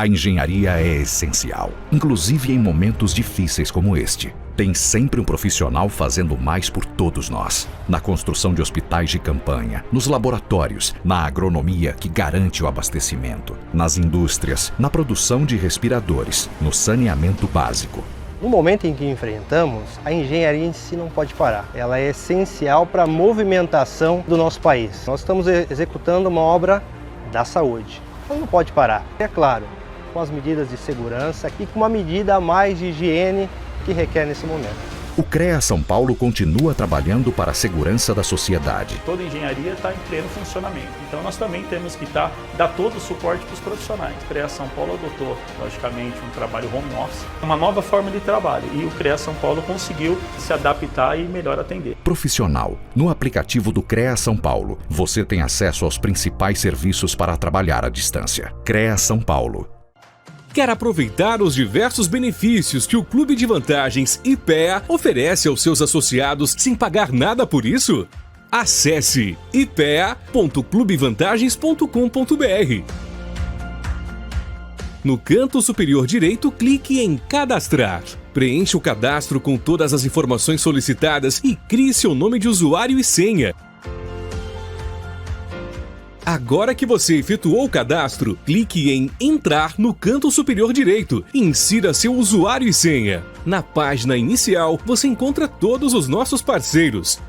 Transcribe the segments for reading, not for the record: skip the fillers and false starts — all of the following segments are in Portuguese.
A engenharia é essencial, inclusive em momentos difíceis como este. Tem sempre um profissional fazendo mais por todos nós. Na construção de hospitais de campanha, nos laboratórios, na agronomia que garante o abastecimento, nas indústrias, na produção de respiradores, no saneamento básico. No momento em que enfrentamos, a engenharia em si não pode parar. Ela é essencial para a movimentação do nosso país. Nós estamos executando uma obra da saúde. Então não pode parar. É claro, com as medidas de segurança e com uma medida a mais de higiene que requer nesse momento. O CREA São Paulo continua trabalhando para a segurança da sociedade. Toda engenharia está em pleno funcionamento, então nós também temos que dar todo o suporte para os profissionais. O CREA São Paulo adotou, logicamente, um trabalho home office, uma nova forma de trabalho, e o CREA São Paulo conseguiu se adaptar e melhor atender. Profissional. No aplicativo do CREA São Paulo, você tem acesso aos principais serviços para trabalhar à distância. CREA São Paulo. Quer aproveitar os diversos benefícios que o Clube de Vantagens IPEA oferece aos seus associados sem pagar nada por isso? Acesse ipea.clubevantagens.com.br. No canto superior direito, clique em Cadastrar. Preencha o cadastro com todas as informações solicitadas e crie seu nome de usuário e senha. Agora que você efetuou o cadastro, clique em Entrar no canto superior direito e insira seu usuário e senha. Na página inicial, você encontra todos os nossos parceiros.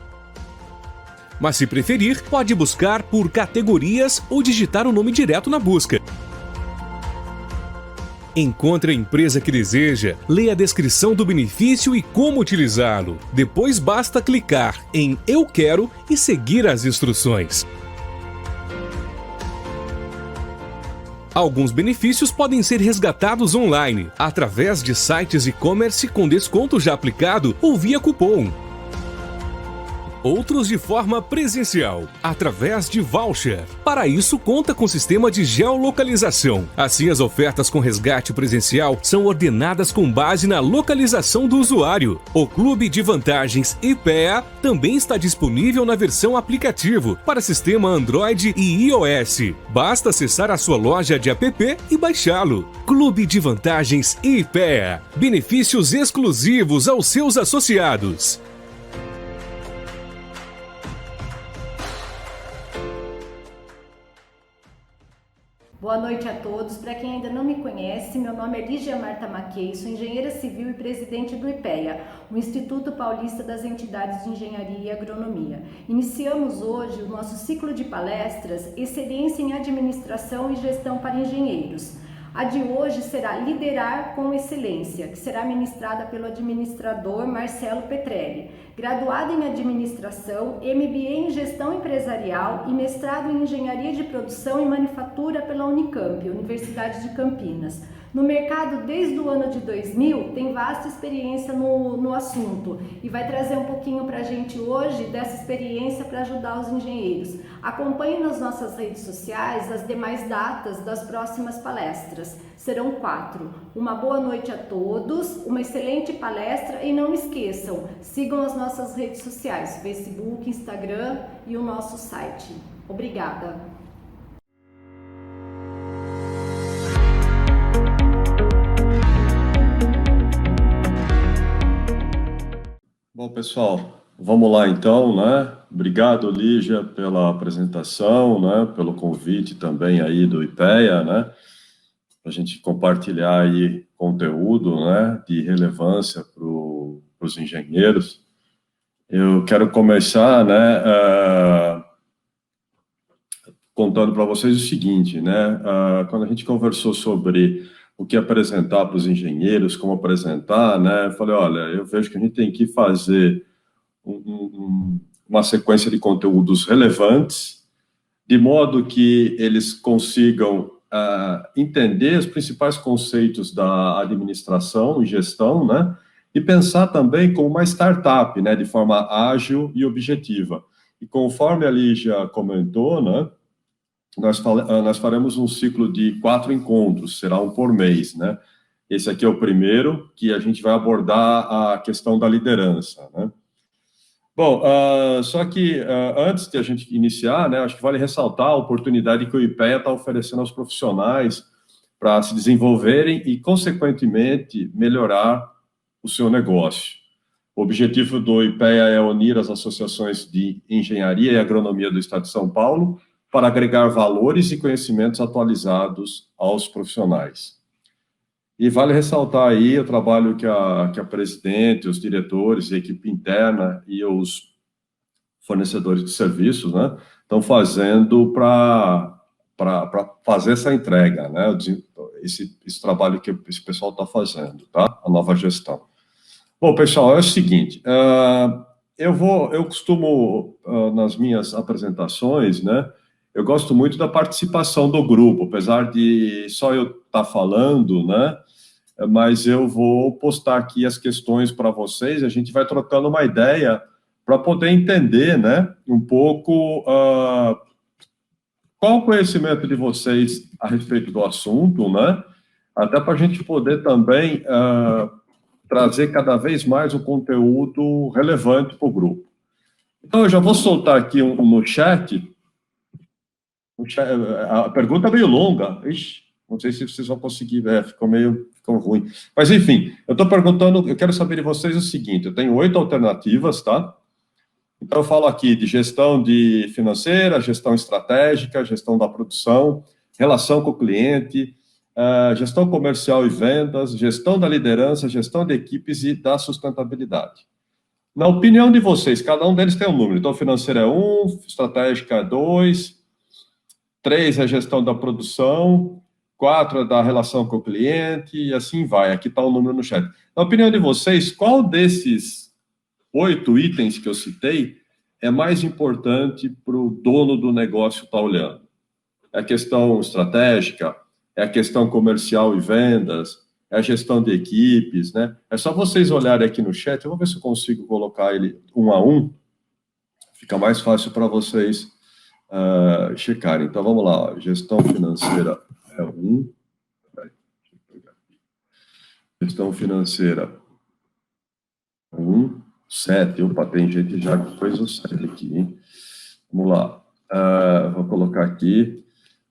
Mas se preferir, pode buscar por categorias ou digitar o nome direto na busca. Encontre a empresa que deseja, leia a descrição do benefício e como utilizá-lo. Depois basta clicar em Eu Quero e seguir as instruções. Alguns benefícios podem ser resgatados online, através de sites e-commerce com desconto já aplicado ou via cupom. Outros de forma presencial, através de voucher. Para isso, conta com sistema de geolocalização. Assim, as ofertas com resgate presencial são ordenadas com base na localização do usuário. O Clube de Vantagens IPEA também está disponível na versão aplicativo para sistema Android e iOS. Basta acessar a sua loja de app e baixá-lo. Clube de Vantagens IPEA. Benefícios exclusivos aos seus associados. Boa noite a todos. Para quem ainda não me conhece, meu nome é Lígia Marta Maquei, sou engenheira civil e presidente do IPEA, o Instituto Paulista das Entidades de Engenharia e Agronomia. Iniciamos hoje o nosso ciclo de palestras Excelência em Administração e Gestão para Engenheiros. A de hoje será Liderar com Excelência, que será ministrada pelo administrador Marcelo Petrelli, graduado em Administração, MBA em Gestão Empresarial e mestrado em Engenharia de Produção e Manufatura pela Unicamp, Universidade de Campinas. No mercado desde o ano de 2000, tem vasta experiência no assunto e vai trazer um pouquinho para a gente hoje dessa experiência para ajudar os engenheiros. Acompanhe nas nossas redes sociais as demais datas das próximas palestras. Serão 4. Uma boa noite a todos, uma excelente palestra e não esqueçam, sigam as nossas redes sociais, Facebook, Instagram e o nosso site. Obrigada! Bom, pessoal, vamos lá então, né? Obrigado, Lígia, pela apresentação, né? Pelo convite também aí do IPEA, né? Para a gente compartilhar aí conteúdo, né? De relevância para os engenheiros. Eu quero começar, né? Contando para vocês o seguinte, né? Quando a gente conversou sobre o que apresentar para os engenheiros, como apresentar, né? Eu falei, olha, eu vejo que a gente tem que fazer uma sequência de conteúdos relevantes, de modo que eles consigam entender os principais conceitos da administração e gestão, né? E pensar também como uma startup, né? De forma ágil e objetiva. E conforme a Lígia comentou, né? Nós faremos um ciclo de 4 encontros, será um por mês, né? Esse aqui é o primeiro, que a gente vai abordar a questão da liderança, né? Bom, só que antes de a gente iniciar, né, acho que vale ressaltar a oportunidade que o IPEA está oferecendo aos profissionais para se desenvolverem e, consequentemente, melhorar o seu negócio. O objetivo do IPEA é unir as associações de engenharia e agronomia do Estado de São Paulo para agregar valores e conhecimentos atualizados aos profissionais. E vale ressaltar aí o trabalho que a presidente, os diretores, a equipe interna e os fornecedores de serviços, né, estão fazendo para fazer essa entrega, né, esse trabalho que esse pessoal está fazendo, tá? A nova gestão. Bom, pessoal, é o seguinte, eu costumo, nas minhas apresentações, né, eu gosto muito da participação do grupo, apesar de só eu estar falando, né, mas eu vou postar aqui as questões para vocês, a gente vai trocando uma ideia para poder entender, né, um pouco qual o conhecimento de vocês a respeito do assunto, né, até para a gente poder também trazer cada vez mais um conteúdo relevante para o grupo. Então, eu já vou soltar aqui no chat. A pergunta é meio longa. Ixi, não sei se vocês vão conseguir ver, ficou ruim. Mas, enfim, eu estou perguntando, eu quero saber de vocês o seguinte, eu tenho 8 alternativas, tá? Então, eu falo aqui de gestão financeira, gestão estratégica, gestão da produção, relação com o cliente, gestão comercial e vendas, gestão da liderança, gestão de equipes e da sustentabilidade. Na opinião de vocês, cada um deles tem um número. Então, financeira é 1, estratégica é 2, 3 é a gestão da produção, 4 é da relação com o cliente, e assim vai. Aqui está o número no chat. Na opinião de vocês, qual desses 8 itens que eu citei é mais importante para o dono do negócio estar olhando? É a questão estratégica? É a questão comercial e vendas? É a gestão de equipes, né? É só vocês olharem aqui no chat, eu vou ver se eu consigo colocar ele um a um, fica mais fácil para vocês checarem. Então, vamos lá, ó. Gestão financeira é 1. Gestão financeira 1, 7. Opa, tem gente já que fez o 7 aqui, hein? Vamos lá. Vou colocar aqui.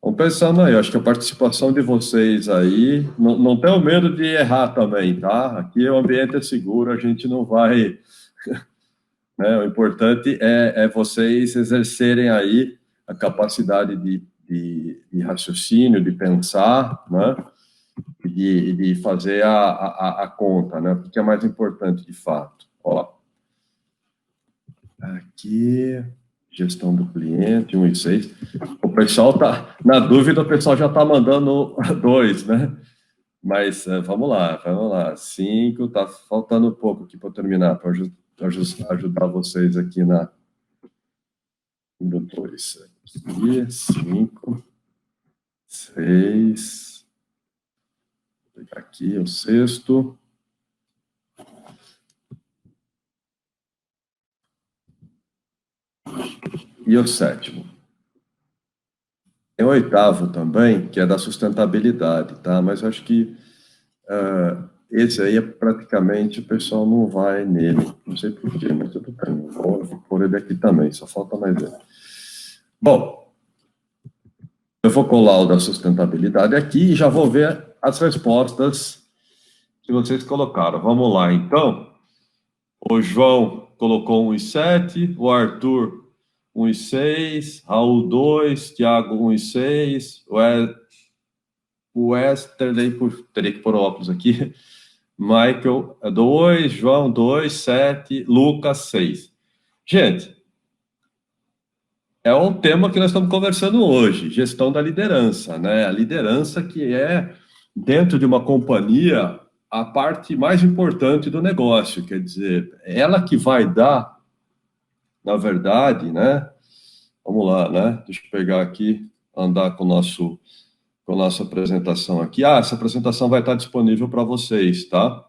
Vamos pensando aí, acho que a participação de vocês aí, não tenham medo de errar também, tá? Aqui o ambiente é seguro, a gente não vai... né? O importante é vocês exercerem aí a capacidade de raciocínio, de pensar, né? E de fazer a conta, né? O que é mais importante de fato. Ó, aqui, gestão do cliente, 1 e 6. O pessoal tá, na dúvida, o pessoal já está mandando 2, né? Mas vamos lá. 5, tá faltando um pouco aqui para terminar, para ajudar vocês aqui na... 2, 5, 6... Vou pegar aqui o 6º. E o 7º. Tem o 8º também, que é da sustentabilidade, tá? Mas acho que esse aí é praticamente, o pessoal não vai nele. Não sei porquê, mas tudo bem. Vou pôr ele aqui também, só falta mais ele. Bom, eu vou colar o da sustentabilidade aqui e já vou ver as respostas que vocês colocaram. Vamos lá, então. O João colocou 1 e 7, o Arthur 1 e 6, Raul 2, Thiago 1 e 6, o Westerley, teria que pôr óculos aqui, Michael 2, João 2, 7, Lucas 6. Gente, é o tema que nós estamos conversando hoje, gestão da liderança, né? A liderança que é, dentro de uma companhia, a parte mais importante do negócio, quer dizer, ela que vai dar, na verdade, né? Vamos lá, né? Deixa eu pegar aqui, andar com a nossa apresentação aqui. Essa apresentação vai estar disponível para vocês, tá?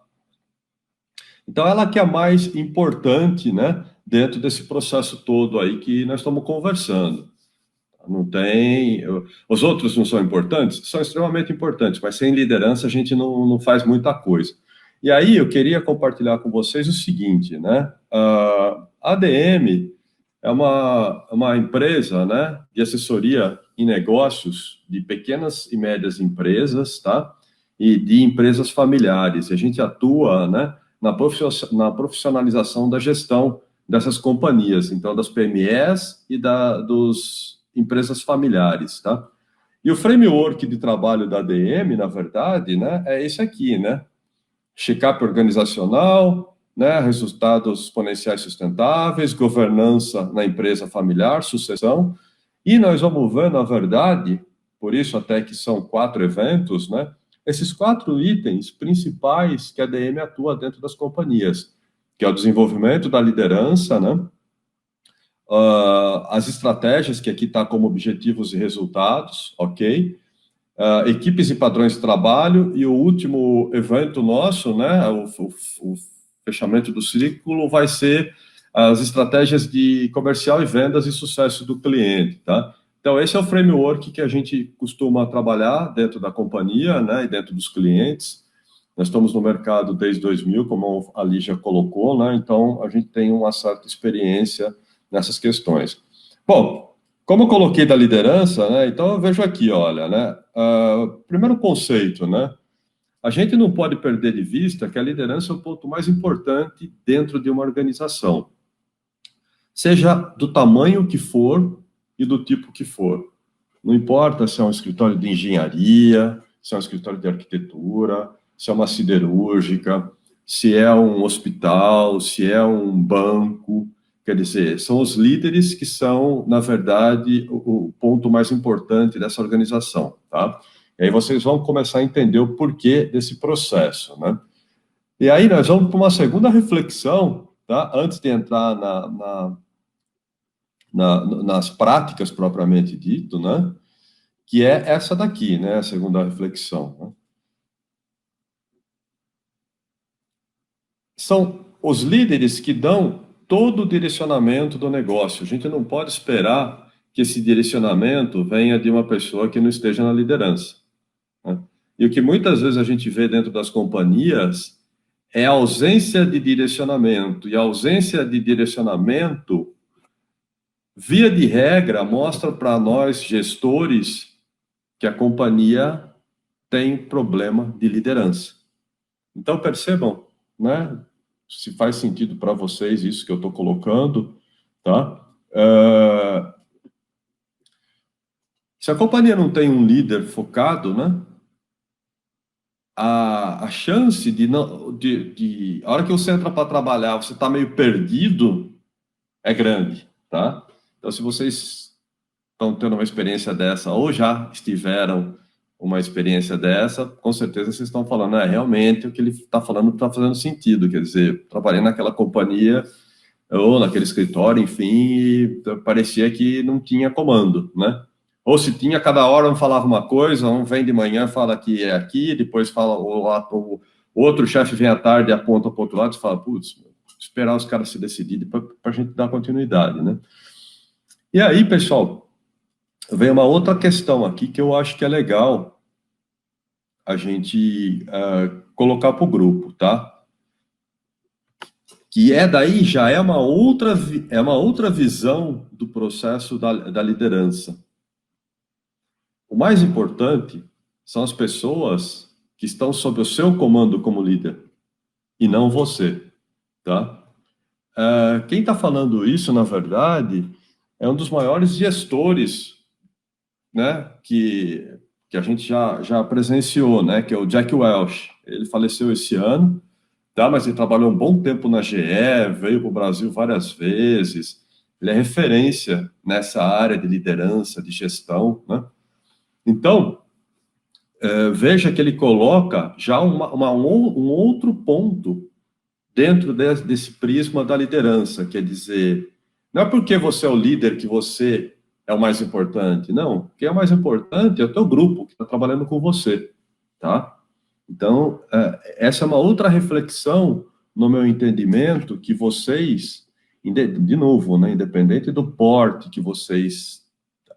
Então, ela que é a mais importante, né? Dentro desse processo todo aí que nós estamos conversando. Não tem... Os outros não são importantes? São extremamente importantes, mas sem liderança a gente não faz muita coisa. E aí eu queria compartilhar com vocês o seguinte, né? A ADM, é uma empresa, né, de assessoria em negócios de pequenas e médias empresas, tá? E de empresas familiares. A gente atua, né, na profissionalização da gestão dessas companhias, então das PMEs e dos empresas familiares, tá? E o framework de trabalho da ADM, na verdade, né, é esse aqui, né? Check-up organizacional, né, resultados exponenciais sustentáveis, governança na empresa familiar, sucessão, e nós vamos ver, na verdade, por isso até que são 4 eventos, né, esses 4 itens principais que a ADM atua dentro das companhias, que é o desenvolvimento da liderança, né, as estratégias, que aqui está como objetivos e resultados, ok? Equipes e padrões de trabalho, e o último evento nosso, né, o fechamento do ciclo, vai ser as estratégias de comercial e vendas e sucesso do cliente, tá? Então, esse é o framework que a gente costuma trabalhar dentro da companhia, né, e dentro dos clientes. Nós estamos no mercado desde 2000, como a Lígia colocou, né, então a gente tem uma certa experiência nessas questões. Bom, como eu coloquei da liderança, né, então eu vejo aqui, olha, né, primeiro conceito, né, a gente não pode perder de vista que a liderança é o ponto mais importante dentro de uma organização, seja do tamanho que for e do tipo que for. Não importa se é um escritório de engenharia, se é um escritório de arquitetura, se é uma siderúrgica, se é um hospital, se é um banco. Quer dizer, são os líderes que são, na verdade, o ponto mais importante dessa organização, tá? E aí vocês vão começar a entender o porquê desse processo, né? E aí nós vamos para uma segunda reflexão, tá? Antes de entrar nas práticas propriamente dito, né? Que é essa daqui, né? A segunda reflexão, né? São os líderes que dão todo o direcionamento do negócio. A gente não pode esperar que esse direcionamento venha de uma pessoa que não esteja na liderança, né? E o que muitas vezes a gente vê dentro das companhias é a ausência de direcionamento. E a ausência de direcionamento, via de regra, mostra para nós, gestores, que a companhia tem problema de liderança. Então, percebam, né? Se faz sentido para vocês isso que eu estou colocando, tá? Se a companhia não tem um líder focado, né? A chance a hora que você entra para trabalhar, você está meio perdido, é grande, tá? Então, se vocês estão tendo uma experiência dessa, ou já estiveram uma experiência dessa, com certeza vocês estão falando, realmente o que ele está falando está fazendo sentido, quer dizer, trabalhei naquela companhia, ou naquele escritório, enfim, e parecia que não tinha comando, né? Ou se tinha, cada hora um falava uma coisa, um vem de manhã, fala que é aqui, depois fala, o outro chefe vem à tarde e aponta para o outro lado e fala, putz, esperar os caras se decidirem para a gente dar continuidade, né? E aí, pessoal, vem uma outra questão aqui que eu acho que é legal a gente colocar para o grupo, tá? Que daí já é uma outra visão do processo da liderança. O mais importante são as pessoas que estão sob o seu comando como líder, e não você, tá? Quem está falando isso, na verdade, é um dos maiores gestores, né, que a gente já presenciou, né, que é o Jack Welch. Ele faleceu esse ano, tá? Mas ele trabalhou um bom tempo na GE, veio para o Brasil várias vezes. Ele é referência nessa área de liderança, de gestão, né? Então, veja que ele coloca já um outro ponto dentro desse prisma da liderança, quer dizer, não é porque você é o líder que você é o mais importante, não. Quem é o mais importante é o teu grupo que está trabalhando com você, tá? Então, essa é uma outra reflexão, no meu entendimento, que vocês, de novo, né, independente do porte que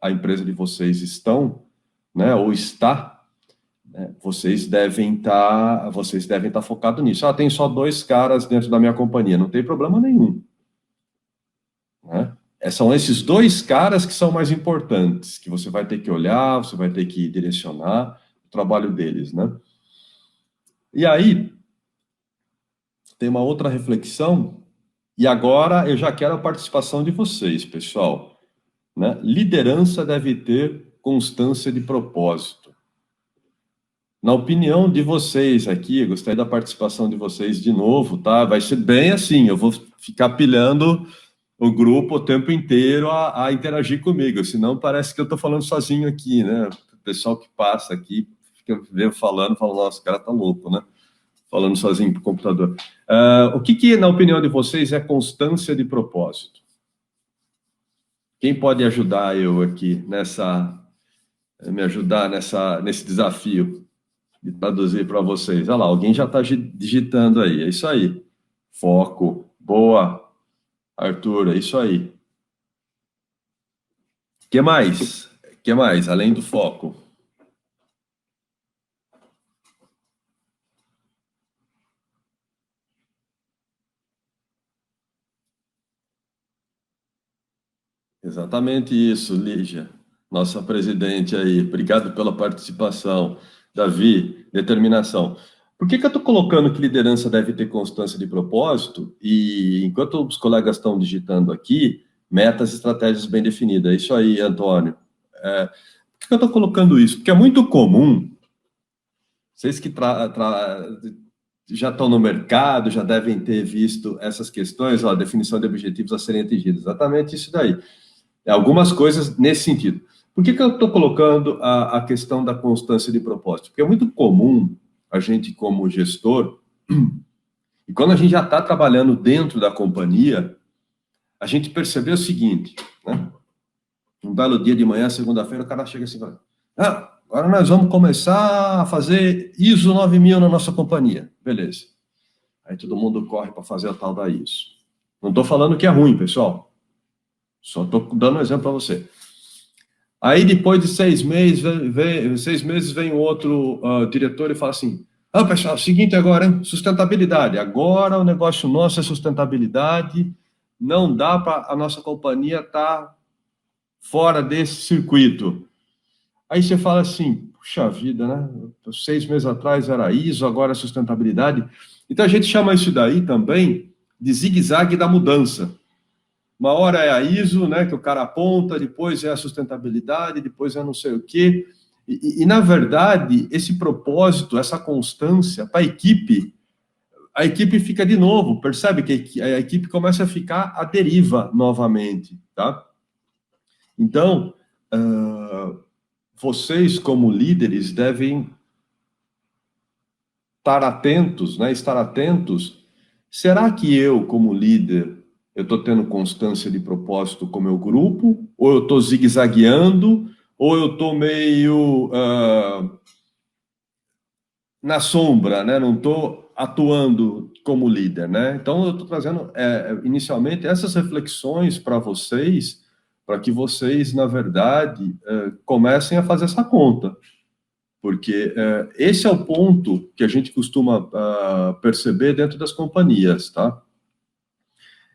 a empresa de vocês estão, né, ou está, né, vocês devem estar focados nisso. Tem só 2 caras dentro da minha companhia, não tem problema nenhum, né? São esses dois caras que são mais importantes, que você vai ter que olhar, você vai ter que direcionar o trabalho deles, né? E aí, tem uma outra reflexão, e agora eu já quero a participação de vocês, pessoal, né? Liderança deve ter constância de propósito. Na opinião de vocês aqui, eu gostaria da participação de vocês de novo, tá? Vai ser bem assim, eu vou ficar pilhando o grupo o tempo inteiro a interagir comigo, senão parece que eu estou falando sozinho aqui, né? O pessoal que passa aqui, fica falando, fala, nossa, o cara tá louco, né? Falando sozinho pro computador. O que, na opinião de vocês, é constância de propósito? Quem pode ajudar eu aqui me ajudar nesse desafio de traduzir para vocês? Olha lá, alguém já está digitando aí, é isso aí. Foco, boa, Arthur, é isso aí. Que mais? Que mais, além do foco? Exatamente isso, Lígia, nossa presidente aí. Obrigado pela participação. Davi, determinação. Por que eu estou colocando que liderança deve ter constância de propósito? E enquanto os colegas estão digitando aqui, metas e estratégias bem definidas. É isso aí, Antônio. Por que eu estou colocando isso? Porque é muito comum, vocês que já estão no mercado, já devem ter visto essas questões, ó, definição de objetivos a serem atingidos. Exatamente isso daí. Algumas coisas nesse sentido. Por que eu estou colocando a questão da constância de propósito? Porque é muito comum a gente, como gestor, e quando a gente já está trabalhando dentro da companhia, a gente perceber o seguinte, né? Um belo dia de manhã, segunda-feira, o cara chega assim e fala, agora nós vamos começar a fazer ISO 9000 na nossa companhia. Beleza. Aí todo mundo corre para fazer a tal da ISO. Não estou falando que é ruim, pessoal. Só estou dando um exemplo para você. Aí, depois de 6 meses, vem um outro diretor e fala assim, pessoal, seguinte agora, hein? Sustentabilidade. Agora o negócio nosso é sustentabilidade. Não dá para a nossa companhia estar fora desse circuito. Aí você fala assim, puxa vida, né? 6 meses atrás era ISO, agora é sustentabilidade. Então, a gente chama isso daí também de zigue-zague da mudança. Uma hora é a ISO, né, que o cara aponta, depois é a sustentabilidade, depois é não sei o quê. E na verdade, esse propósito, essa constância para a equipe fica de novo, percebe que a equipe começa a ficar à deriva novamente, tá? Então, vocês como líderes devem estar atentos. Será que eu, como líder, eu estou tendo constância de propósito com o meu grupo? Ou eu estou zigue-zagueando? Ou eu estou meio na sombra, né? Não estou atuando como líder, né? Então, eu estou trazendo, inicialmente, essas reflexões para vocês, para que vocês, na verdade, comecem a fazer essa conta. Porque esse é o ponto que a gente costuma perceber dentro das companhias, tá?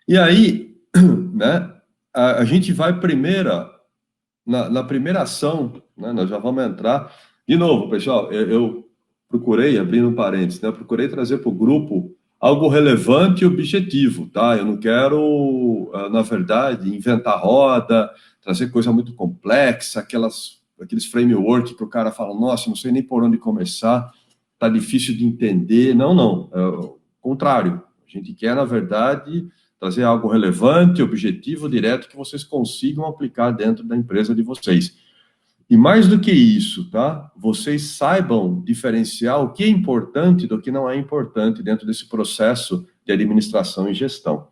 E aí, né, a gente vai na primeira ação, né, nós já vamos entrar. De novo, pessoal, eu procurei, abrindo um parênteses, né, eu procurei trazer para o grupo algo relevante e objetivo, tá? Eu não quero, na verdade, inventar roda, trazer coisa muito complexa, aqueles framework que o cara fala, nossa, não sei nem por onde começar, tá difícil de entender. Não, é o contrário. A gente quer, na verdade, trazer algo relevante, objetivo, direto, que vocês consigam aplicar dentro da empresa de vocês. E mais do que isso, tá? Vocês saibam diferenciar o que é importante do que não é importante dentro desse processo de administração e gestão.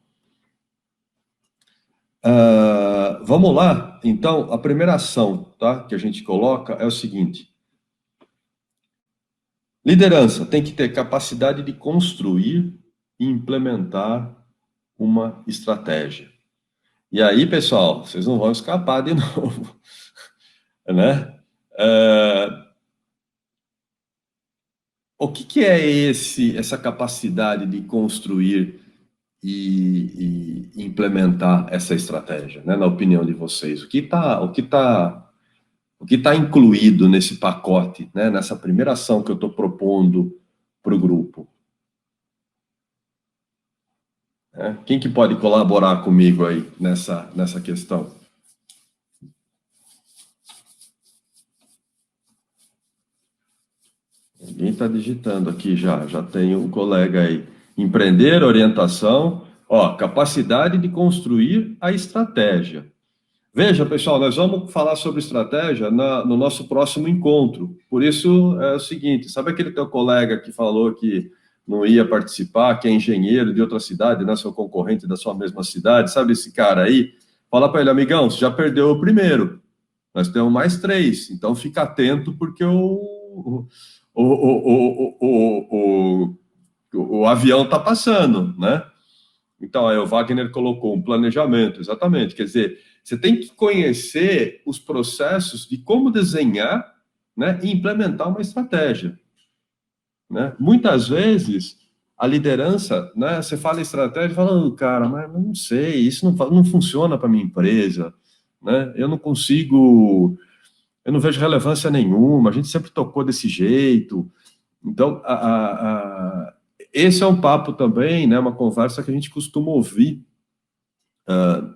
Vamos lá? Então, a primeira ação, tá, que a gente coloca é o seguinte. Liderança tem que ter capacidade de construir e implementar uma estratégia. E aí, pessoal, vocês não vão escapar de novo, né? O que é essa capacidade de construir e implementar essa estratégia, né, na opinião de vocês? O que tá incluído nesse pacote, né, nessa primeira ação que eu estou propondo para o grupo? Quem que pode colaborar comigo aí nessa questão? Ninguém está digitando aqui já tem um colega aí. Empreender, orientação, capacidade de construir a estratégia. Veja, pessoal, nós vamos falar sobre estratégia no nosso próximo encontro. Por isso, é o seguinte, sabe aquele teu colega que falou que não ia participar, que é engenheiro de outra cidade, né, seu concorrente da sua mesma cidade, sabe esse cara aí? Fala para ele, amigão, você já perdeu o primeiro. Nós temos mais 3, então fica atento, porque o avião está passando, né? Então, aí o Wagner colocou um planejamento, exatamente. Quer dizer, você tem que conhecer os processos de como desenhar, né, e implementar uma estratégia, né? Muitas vezes, a liderança, né, você fala estratégia e fala, cara, mas não sei, isso não funciona para minha empresa, né? Eu não consigo, eu não vejo relevância nenhuma, a gente sempre tocou desse jeito. Então, esse é um papo também, né, uma conversa que a gente costuma ouvir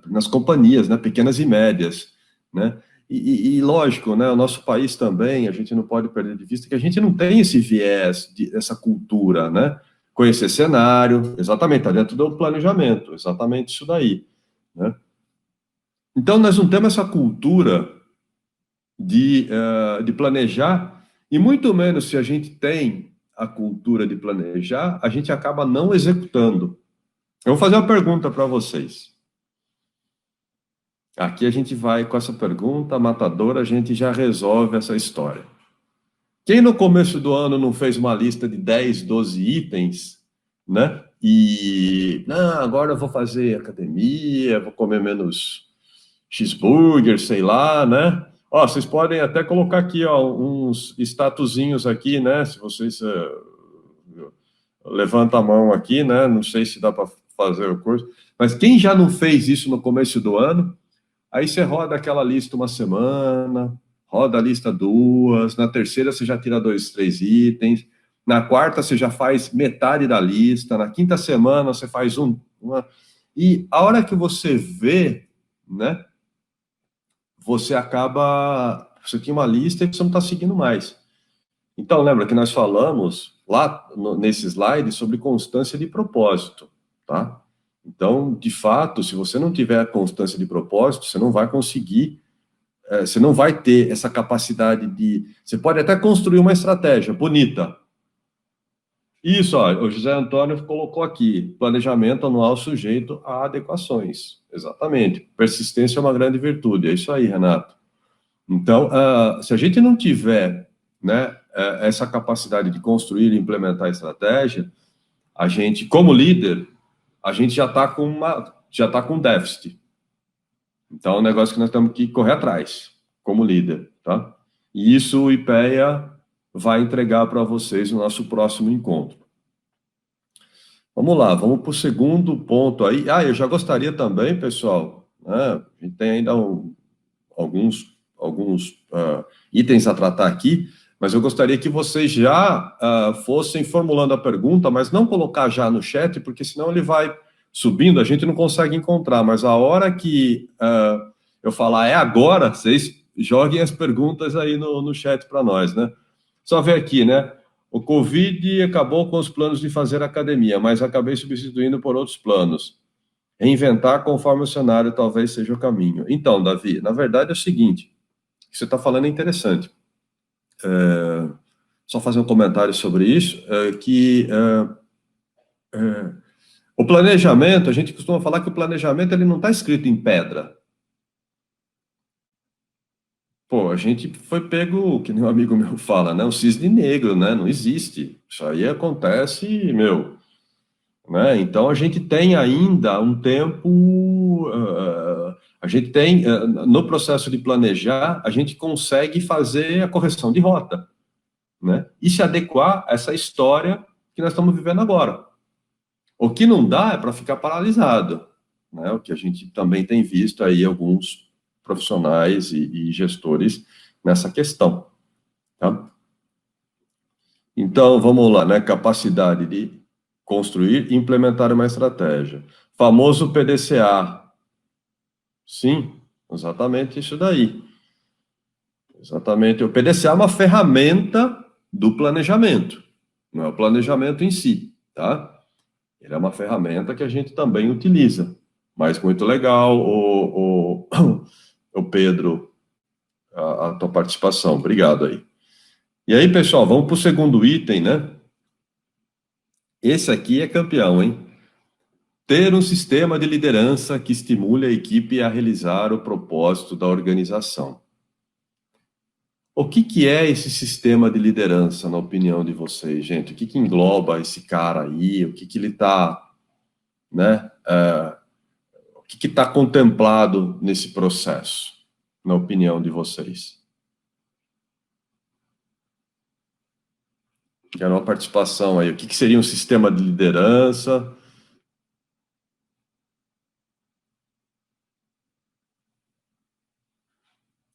nas companhias, né, pequenas e médias, né, e lógico, né, o nosso país também, a gente não pode perder de vista que a gente não tem esse viés, essa cultura, né, conhecer cenário, exatamente, está dentro do planejamento, exatamente isso daí, né. Então, nós não temos essa cultura de planejar, e muito menos se a gente tem a cultura de planejar, a gente acaba não executando. Eu vou fazer uma pergunta para vocês. Aqui a gente vai com essa pergunta matadora, a gente já resolve essa história. Quem no começo do ano não fez uma lista de 10, 12 itens, né? E, agora eu vou fazer academia, vou comer menos cheeseburger, sei lá, né? Vocês podem até colocar aqui, uns statuzinhos aqui, né? Se vocês levanta a mão aqui, né? Não sei se dá para fazer o curso, mas quem já não fez isso no começo do ano, aí você roda aquela lista uma semana, roda a lista 2, na terceira você já tira 2, 3 itens, na quarta você já faz metade da lista, na quinta semana você faz uma... E a hora que você vê, né? Você tinha uma lista e você não está seguindo mais. Então, lembra que nós falamos lá nesse slide sobre constância de propósito, tá? Então, de fato, se você não tiver constância de propósito, você não vai conseguir, você não vai ter essa capacidade de... Você pode até construir uma estratégia bonita. Isso, o José Antônio colocou aqui, planejamento anual sujeito a adequações. Exatamente. Persistência é uma grande virtude. É isso aí, Renato. Então, se a gente não tiver, né, essa capacidade de construir e implementar a estratégia, a gente, como líder, a gente já está com déficit. Então, é um negócio que nós temos que correr atrás, como líder, tá? E isso o IPEA vai entregar para vocês no nosso próximo encontro. Vamos lá, vamos para o segundo ponto aí. Eu já gostaria também, pessoal, né, a gente tem ainda alguns itens a tratar aqui, mas eu gostaria que vocês já fossem formulando a pergunta, mas não colocar já no chat, porque senão ele vai subindo, a gente não consegue encontrar, mas a hora que eu falar é agora, vocês joguem as perguntas aí no chat para nós, né? Só ver aqui, né? O Covid acabou com os planos de fazer academia, mas acabei substituindo por outros planos. Reinventar conforme o cenário talvez seja o caminho. Então, Davi, na verdade é o seguinte, o que você está falando é interessante. Só fazer um comentário sobre isso, o planejamento, a gente costuma falar que o planejamento ele não está escrito em pedra. Pô, a gente foi pego, que nem um amigo meu fala, né? Um cisne negro, né? Não existe. Isso aí acontece, né? Então a gente tem ainda um tempo, a gente tem, no processo de planejar, a gente consegue fazer a correção de rota, né? E se adequar a essa história que nós estamos vivendo agora. O que não dá é para ficar paralisado, né? O que a gente também tem visto aí alguns profissionais e gestores nessa questão, tá? Então, vamos lá, né? Capacidade de construir e implementar uma estratégia. Famoso PDCA. Sim, exatamente isso daí. Exatamente. O PDCA é uma ferramenta do planejamento, não é o planejamento em si, tá? Ele é uma ferramenta que a gente também utiliza. Mas muito legal, o Pedro, a tua participação. Obrigado aí. E aí, pessoal, vamos para o segundo item, né? Esse aqui é campeão, hein? Ter um sistema de liderança que estimule a equipe a realizar o propósito da organização. O que é esse sistema de liderança, na opinião de vocês, gente? O que engloba esse cara aí? O que ele está, né? O que está contemplado nesse processo, na opinião de vocês? Quero uma participação aí. O que seria um sistema de liderança?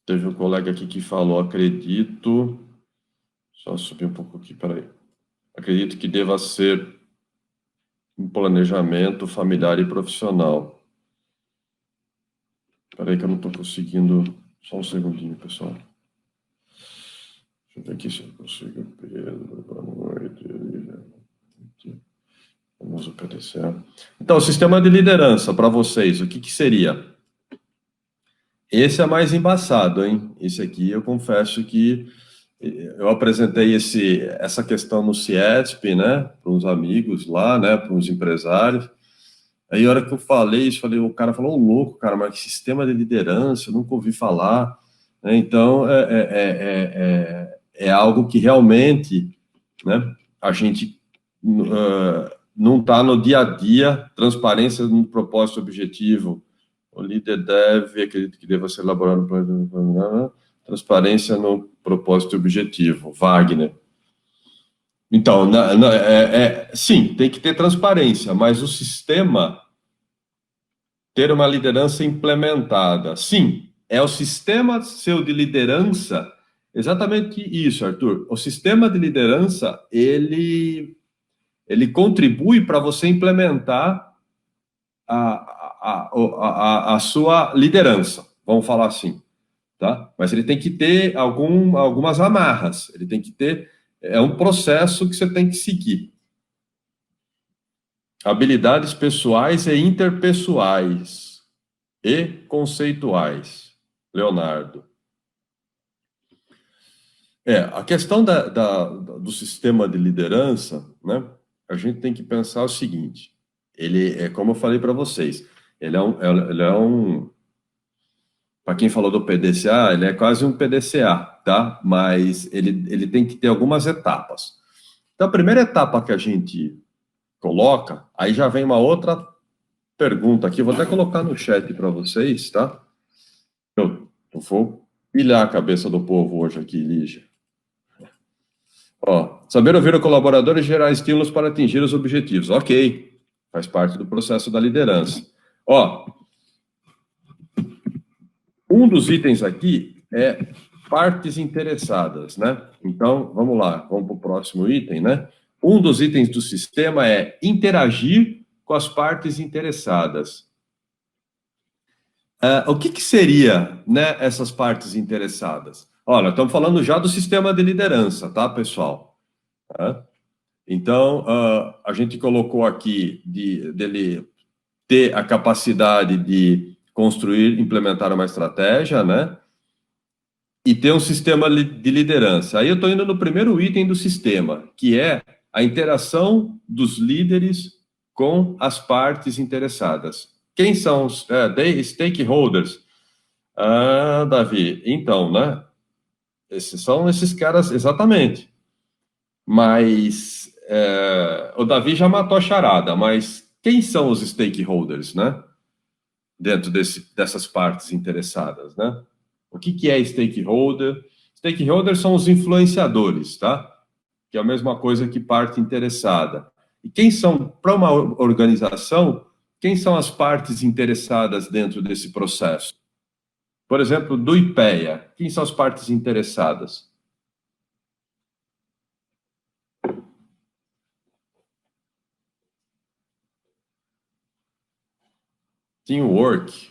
Teve um colega aqui que falou, acredito... Só subir um pouco aqui, peraí. Acredito que deva ser um planejamento familiar e profissional. Peraí que eu não estou conseguindo... Só um segundinho, pessoal. Deixa eu ver aqui se eu consigo. Pedro, boa noite. Vamos o PDCA. Então, o sistema de liderança, para vocês, o que seria? Esse é mais embaçado, hein? Esse aqui, eu confesso que eu apresentei essa questão no CIESP, né? Para uns amigos lá, né? Para uns empresários. Aí, a hora que eu falei isso, o cara falou, louco, cara, mas que sistema de liderança, eu nunca ouvi falar. Então, é algo que realmente, né, a gente não está no dia a dia. Transparência no propósito objetivo. O líder acredito que deva ser elaborado um transparência no propósito objetivo. Wagner. Então, sim, tem que ter transparência, mas o sistema ter uma liderança implementada. Sim, é o sistema seu de liderança, exatamente isso, Arthur. O sistema de liderança, ele contribui para você implementar a sua liderança, vamos falar assim, tá? Mas ele tem que ter algumas amarras, ele tem que ter, é um processo que você tem que seguir. Habilidades pessoais e interpessoais e conceituais. Leonardo. A questão do sistema de liderança, né? A gente tem que pensar o seguinte, como eu falei para vocês, ele é um para quem falou do PDCA, ele é quase um PDCA, tá? Mas ele tem que ter algumas etapas. Então, a primeira etapa que a gente coloca, aí já vem uma outra pergunta aqui, vou até colocar no chat para vocês, tá? Eu vou pilhar a cabeça do povo hoje aqui, Lígia. Ó, saber ouvir o colaborador e gerar estímulos para atingir os objetivos. Ok, faz parte do processo da liderança. Ó, um dos itens aqui é partes interessadas, né? Então, vamos lá, vamos para o próximo item, né? Um dos itens do sistema é interagir com as partes interessadas. O que seria, né, essas partes interessadas? Olha, estamos falando já do sistema de liderança, tá, pessoal? Então, a gente colocou aqui dele ter a capacidade de construir, implementar uma estratégia, né? E ter um sistema de liderança. Aí eu estou indo no primeiro item do sistema, que é a interação dos líderes com as partes interessadas. Quem são os stakeholders? Davi, então, né? São esses caras, exatamente. Mas o Davi já matou a charada, mas quem são os stakeholders, né? Dentro dessas partes interessadas, né? O que é stakeholder? Stakeholders são os influenciadores, tá? Que é a mesma coisa que parte interessada. E quem são, para uma organização, quem são as partes interessadas dentro desse processo? Por exemplo, do IPEA, quem são as partes interessadas? Teamwork.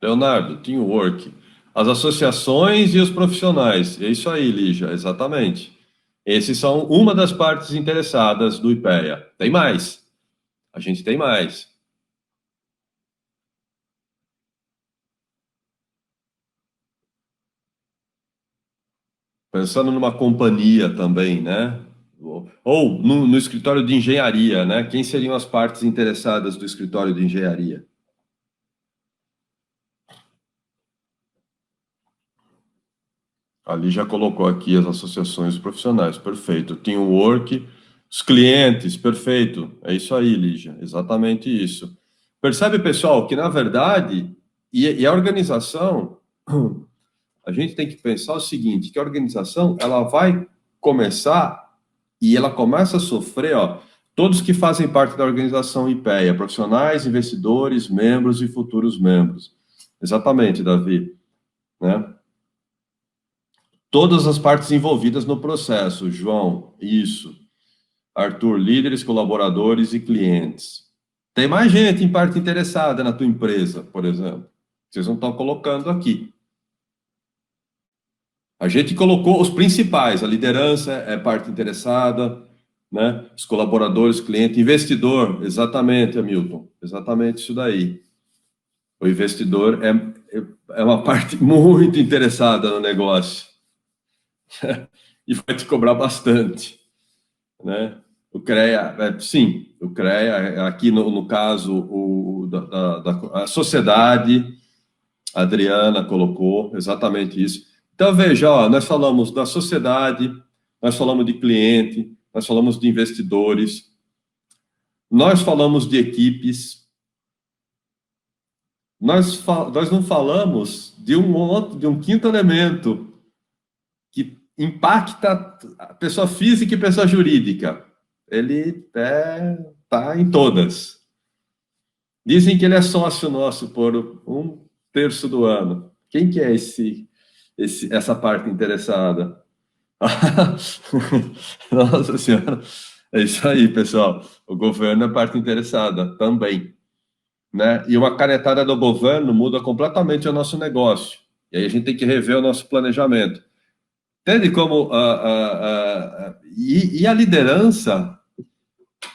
Leonardo, teamwork. As associações e os profissionais. É isso aí, Lígia, exatamente. Esses são uma das partes interessadas do IPEA. Tem mais. A gente tem mais. Pensando numa companhia também, né? Ou no escritório de engenharia, né? Quem seriam as partes interessadas do escritório de engenharia? Ali já colocou aqui as associações profissionais, perfeito. Teamwork, os clientes, perfeito. É isso aí, Lígia, exatamente isso. Percebe, pessoal, que na verdade, e a organização, a gente tem que pensar o seguinte, que a organização, ela vai começar, e ela começa a sofrer, ó, todos que fazem parte da organização IPEA, profissionais, investidores, membros e futuros membros. Exatamente, Davi, né? Todas as partes envolvidas no processo, João, isso. Arthur, líderes, colaboradores e clientes. Tem mais gente em parte interessada na tua empresa, por exemplo. Vocês não estão colocando aqui. A gente colocou os principais, a liderança é parte interessada, né? Os colaboradores, cliente, investidor, exatamente, Hamilton, exatamente isso daí. O investidor é uma parte muito interessada no negócio. E vai te cobrar bastante, né? O CREA, sim, o CREA, aqui no caso, a sociedade, a Adriana colocou exatamente isso. Então, veja, ó, nós falamos da sociedade, nós falamos de cliente, nós falamos de investidores, nós falamos de equipes, nós não falamos de um quinto elemento, que impacta a pessoa física e pessoa jurídica. Ele está em todas. Dizem que ele é sócio nosso por 1/3 do ano. Quem que é essa parte interessada? Nossa Senhora. É isso aí, pessoal. O governo é parte interessada também, né? E uma canetada do governo muda completamente o nosso negócio. E aí a gente tem que rever o nosso planejamento. Entende como e a liderança,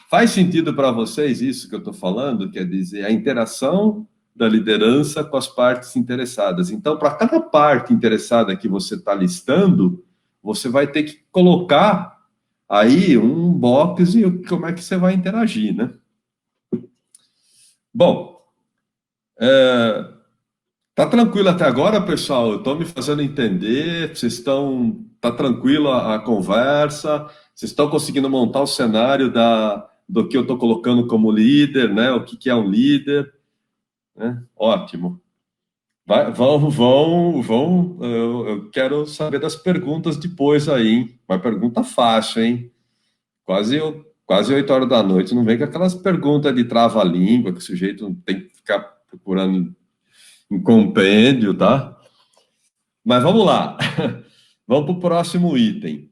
faz sentido para vocês isso que eu estou falando? Quer dizer, a interação da liderança com as partes interessadas. Então, para cada parte interessada que você está listando, você vai ter que colocar aí um box e como é que você vai interagir, né? Bom, tá tranquilo até agora, pessoal? Eu estou me fazendo entender, tá tranquilo a conversa, vocês estão conseguindo montar o cenário do que eu estou colocando como líder, né? O que é um líder, né? Ótimo. Eu quero saber das perguntas depois aí, hein? Uma pergunta fácil, hein? Quase 8 horas da noite, não vem com aquelas perguntas de trava-língua, que o sujeito tem que ficar procurando em compêndio, tá? Mas vamos lá. Vamos para o próximo item.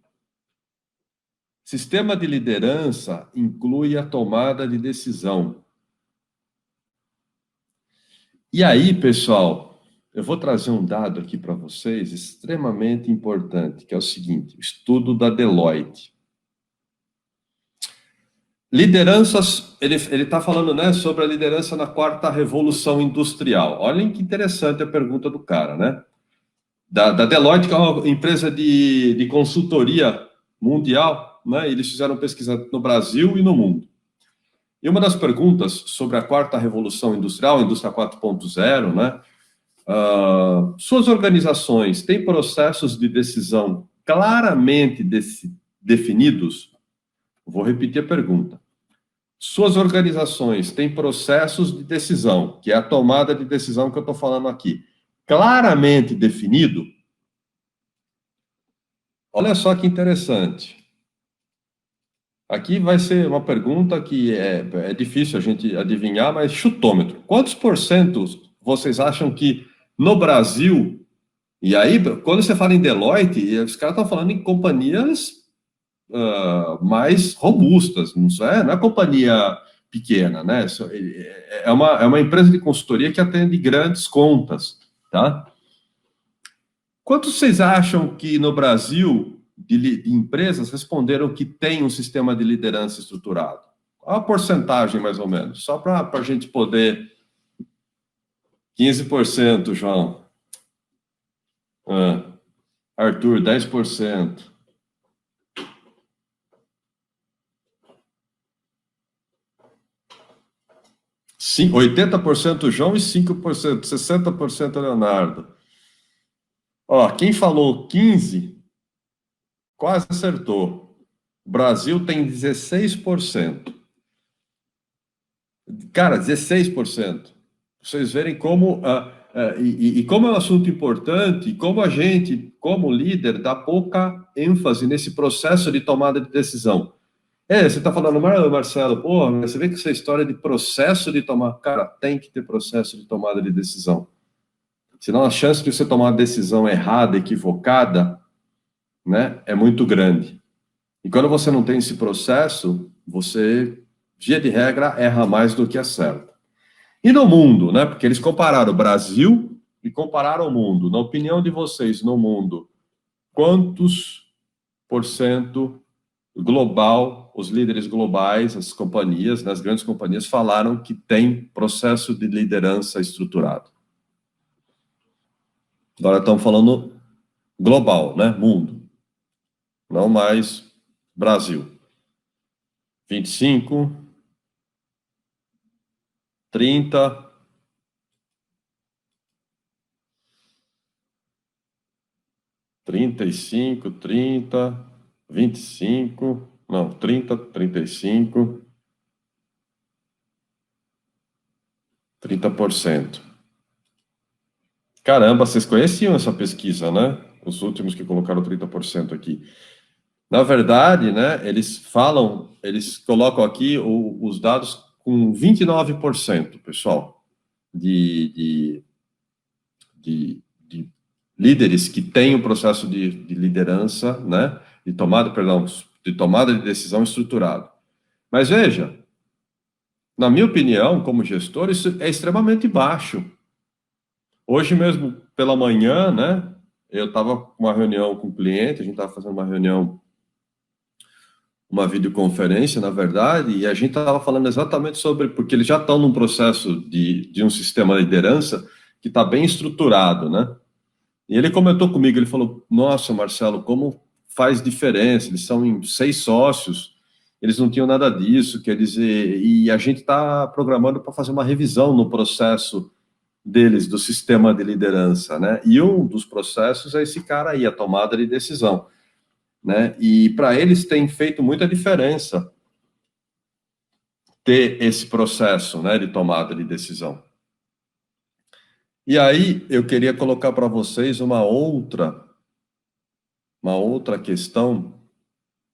Sistema de liderança inclui a tomada de decisão. E aí, pessoal, eu vou trazer um dado aqui para vocês extremamente importante, que é o seguinte, o estudo da Deloitte. Lideranças, ele está falando, né, sobre a liderança na 4ª Revolução Industrial. Olhem que interessante a pergunta do cara, né? Da Deloitte, que é uma empresa de consultoria mundial, né? Eles fizeram pesquisa no Brasil e no mundo. E uma das perguntas sobre a 4ª Revolução Industrial, a indústria 4.0, né? Suas organizações têm processos de decisão claramente definidos? Vou repetir a pergunta. Suas organizações têm processos de decisão, que é a tomada de decisão que eu estou falando aqui, claramente definido? Olha só que interessante. Aqui vai ser uma pergunta que é difícil a gente adivinhar, mas chutômetro. Quantos porcentos vocês acham que no Brasil, e aí, quando você fala em Deloitte, os caras estão falando em companhias mais robustas, não é companhia pequena, né? É uma empresa de consultoria que atende grandes contas, tá? Quantos vocês acham que no Brasil de empresas responderam que tem um sistema de liderança estruturado? Qual a porcentagem, mais ou menos? Só para a gente poder... 15%, João. Arthur, 10%. Sim, 80% João e 5%, 60% Leonardo. Ó, quem falou 15, quase acertou. O Brasil tem 16%. Cara, 16%. Vocês verem como... e como é um assunto importante, como a gente, como líder, dá pouca ênfase nesse processo de tomada de decisão. Você está falando, Marcelo, pô, você vê que essa história de processo de tomar... Cara, tem que ter processo de tomada de decisão. Senão a chance de você tomar uma decisão errada, equivocada, né, é muito grande. E quando você não tem esse processo, você, via de regra, erra mais do que acerta. E no mundo, né, porque eles compararam o Brasil e compararam o mundo. Na opinião de vocês, no mundo, quantos % global, os líderes globais, as companhias, né, as grandes companhias, falaram que tem processo de liderança estruturado? Agora estamos falando global, né? Mundo. Não mais Brasil. 25, 30, 35, 30, 25, não, 30, 35, 30%. Caramba, vocês conheciam essa pesquisa, né? Os últimos que colocaram 30% aqui. Na verdade, né, eles colocam aqui os dados com 29%, pessoal, de líderes que têm o processo de liderança, né, de tomada de decisão estruturado. Mas veja, na minha opinião, como gestor, isso é extremamente baixo. Hoje mesmo, pela manhã, né, eu estava com uma reunião com o cliente, a gente estava fazendo uma videoconferência, na verdade, e a gente estava falando exatamente sobre, porque eles já estão num processo de um sistema de liderança que está bem estruturado, né? E ele comentou comigo, ele falou, nossa, Marcelo, como faz diferença, eles são em 6 sócios, eles não tinham nada disso, quer dizer, e a gente está programando para fazer uma revisão no processo deles, do sistema de liderança, né? E um dos processos é esse cara aí, a tomada de decisão, né? E para eles tem feito muita diferença ter esse processo, né, de tomada de decisão. E aí eu queria colocar para vocês uma outra questão,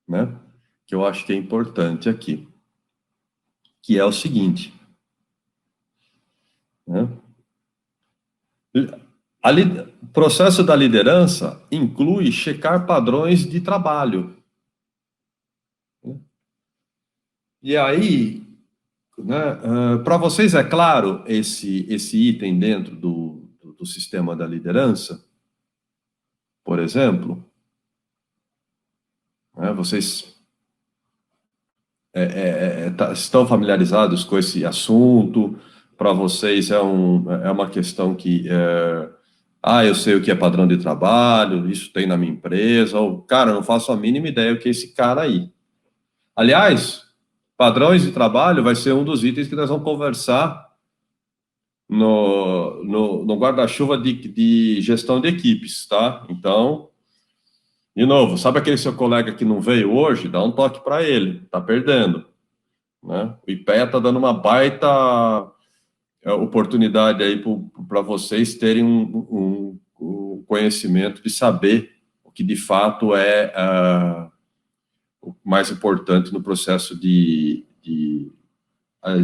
né, que eu acho que é importante aqui, que é o seguinte, né? O processo da liderança inclui checar padrões de trabalho. E aí, né, para vocês é claro esse item dentro do sistema da liderança? Por exemplo, né, vocês estão familiarizados com esse assunto? Para vocês é uma questão que eu sei o que é padrão de trabalho, isso tem na minha empresa, ou, cara, eu não faço a mínima ideia o que é esse cara aí. Aliás, padrões de trabalho vai ser um dos itens que nós vamos conversar no guarda-chuva de gestão de equipes, tá? Então, de novo, sabe aquele seu colega que não veio hoje? Dá um toque para ele, tá perdendo, né? O IPEA tá dando uma baita oportunidade aí para vocês terem um conhecimento de saber o que de fato é o mais importante no processo de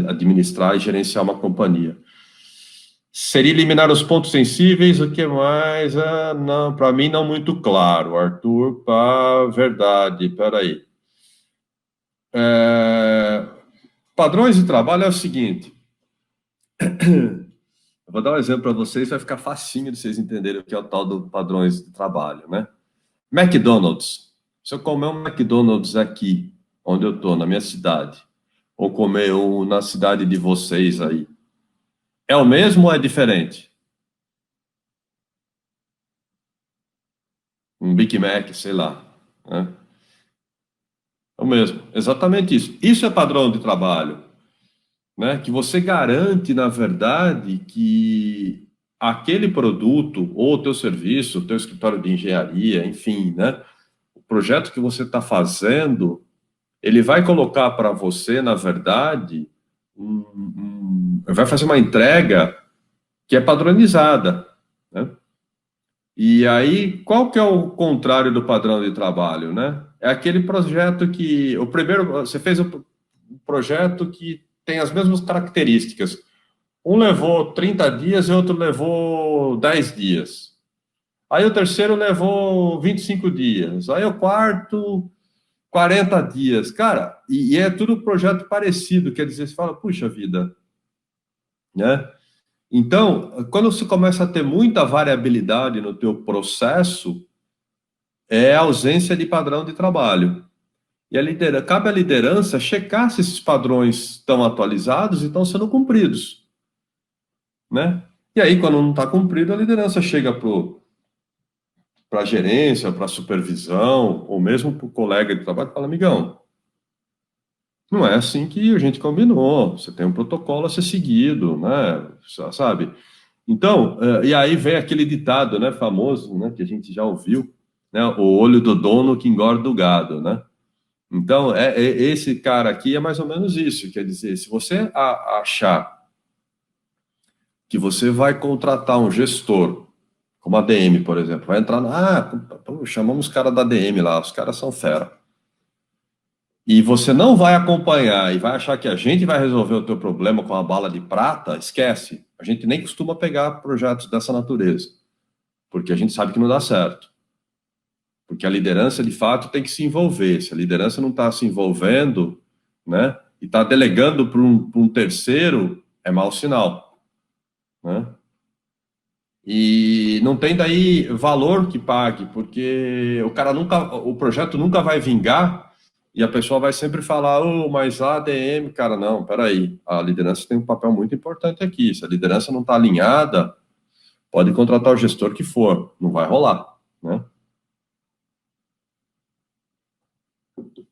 administrar e gerenciar uma companhia. Seria eliminar os pontos sensíveis, o que mais? Não, para mim não muito claro, Arthur, verdade, peraí. Padrões de trabalho é o seguinte, eu vou dar um exemplo para vocês, vai ficar facinho de vocês entenderem o que é o tal do padrões de trabalho, né? McDonald's, se eu comer um McDonald's aqui, onde eu estou, na minha cidade, ou comer um na cidade de vocês aí, é o mesmo ou é diferente? Um Big Mac, sei lá, né? É o mesmo, exatamente isso. Isso é padrão de trabalho, né? Que você garante, na verdade, que aquele produto, ou o teu serviço, o teu escritório de engenharia, enfim, né? O projeto que você está fazendo, ele vai colocar para você, na verdade, vai fazer uma entrega que é padronizada, né? E aí, qual que é o contrário do padrão de trabalho, né? É aquele projeto que, você fez um projeto que tem as mesmas características. Um levou 30 dias e outro levou 10 dias. Aí o terceiro levou 25 dias. Aí o quarto, 40 dias. Cara, e é tudo projeto parecido, quer dizer, você fala, puxa vida, né? Então, quando você começa a ter muita variabilidade no teu processo, é a ausência de padrão de trabalho. E cabe à liderança checar se esses padrões estão atualizados e estão sendo cumpridos, né? E aí, quando não está cumprido, a liderança chega para a gerência, para a supervisão, ou mesmo para o colega de trabalho e fala, amigão, não é assim que a gente combinou, você tem um protocolo a ser seguido, né, sabe? Então, e aí vem aquele ditado, né, famoso, né, que a gente já ouviu, né, o olho do dono que engorda o gado, né? Então, esse cara aqui é mais ou menos isso, quer dizer, se você achar que você vai contratar um gestor, como a DM, por exemplo, vai entrar chamamos os caras da DM lá, os caras são fera. E você não vai acompanhar e vai achar que a gente vai resolver o teu problema com a bala de prata, esquece. A gente nem costuma pegar projetos dessa natureza, porque a gente sabe que não dá certo. Porque a liderança, de fato, tem que se envolver. Se a liderança não está se envolvendo, né, e está delegando para um terceiro, é mau sinal, né? E não tem daí valor que pague, porque o projeto nunca vai vingar. E a pessoa vai sempre falar, mas a ADM, cara, não, peraí, a liderança tem um papel muito importante aqui. Se a liderança não está alinhada, pode contratar o gestor que for, não vai rolar, né?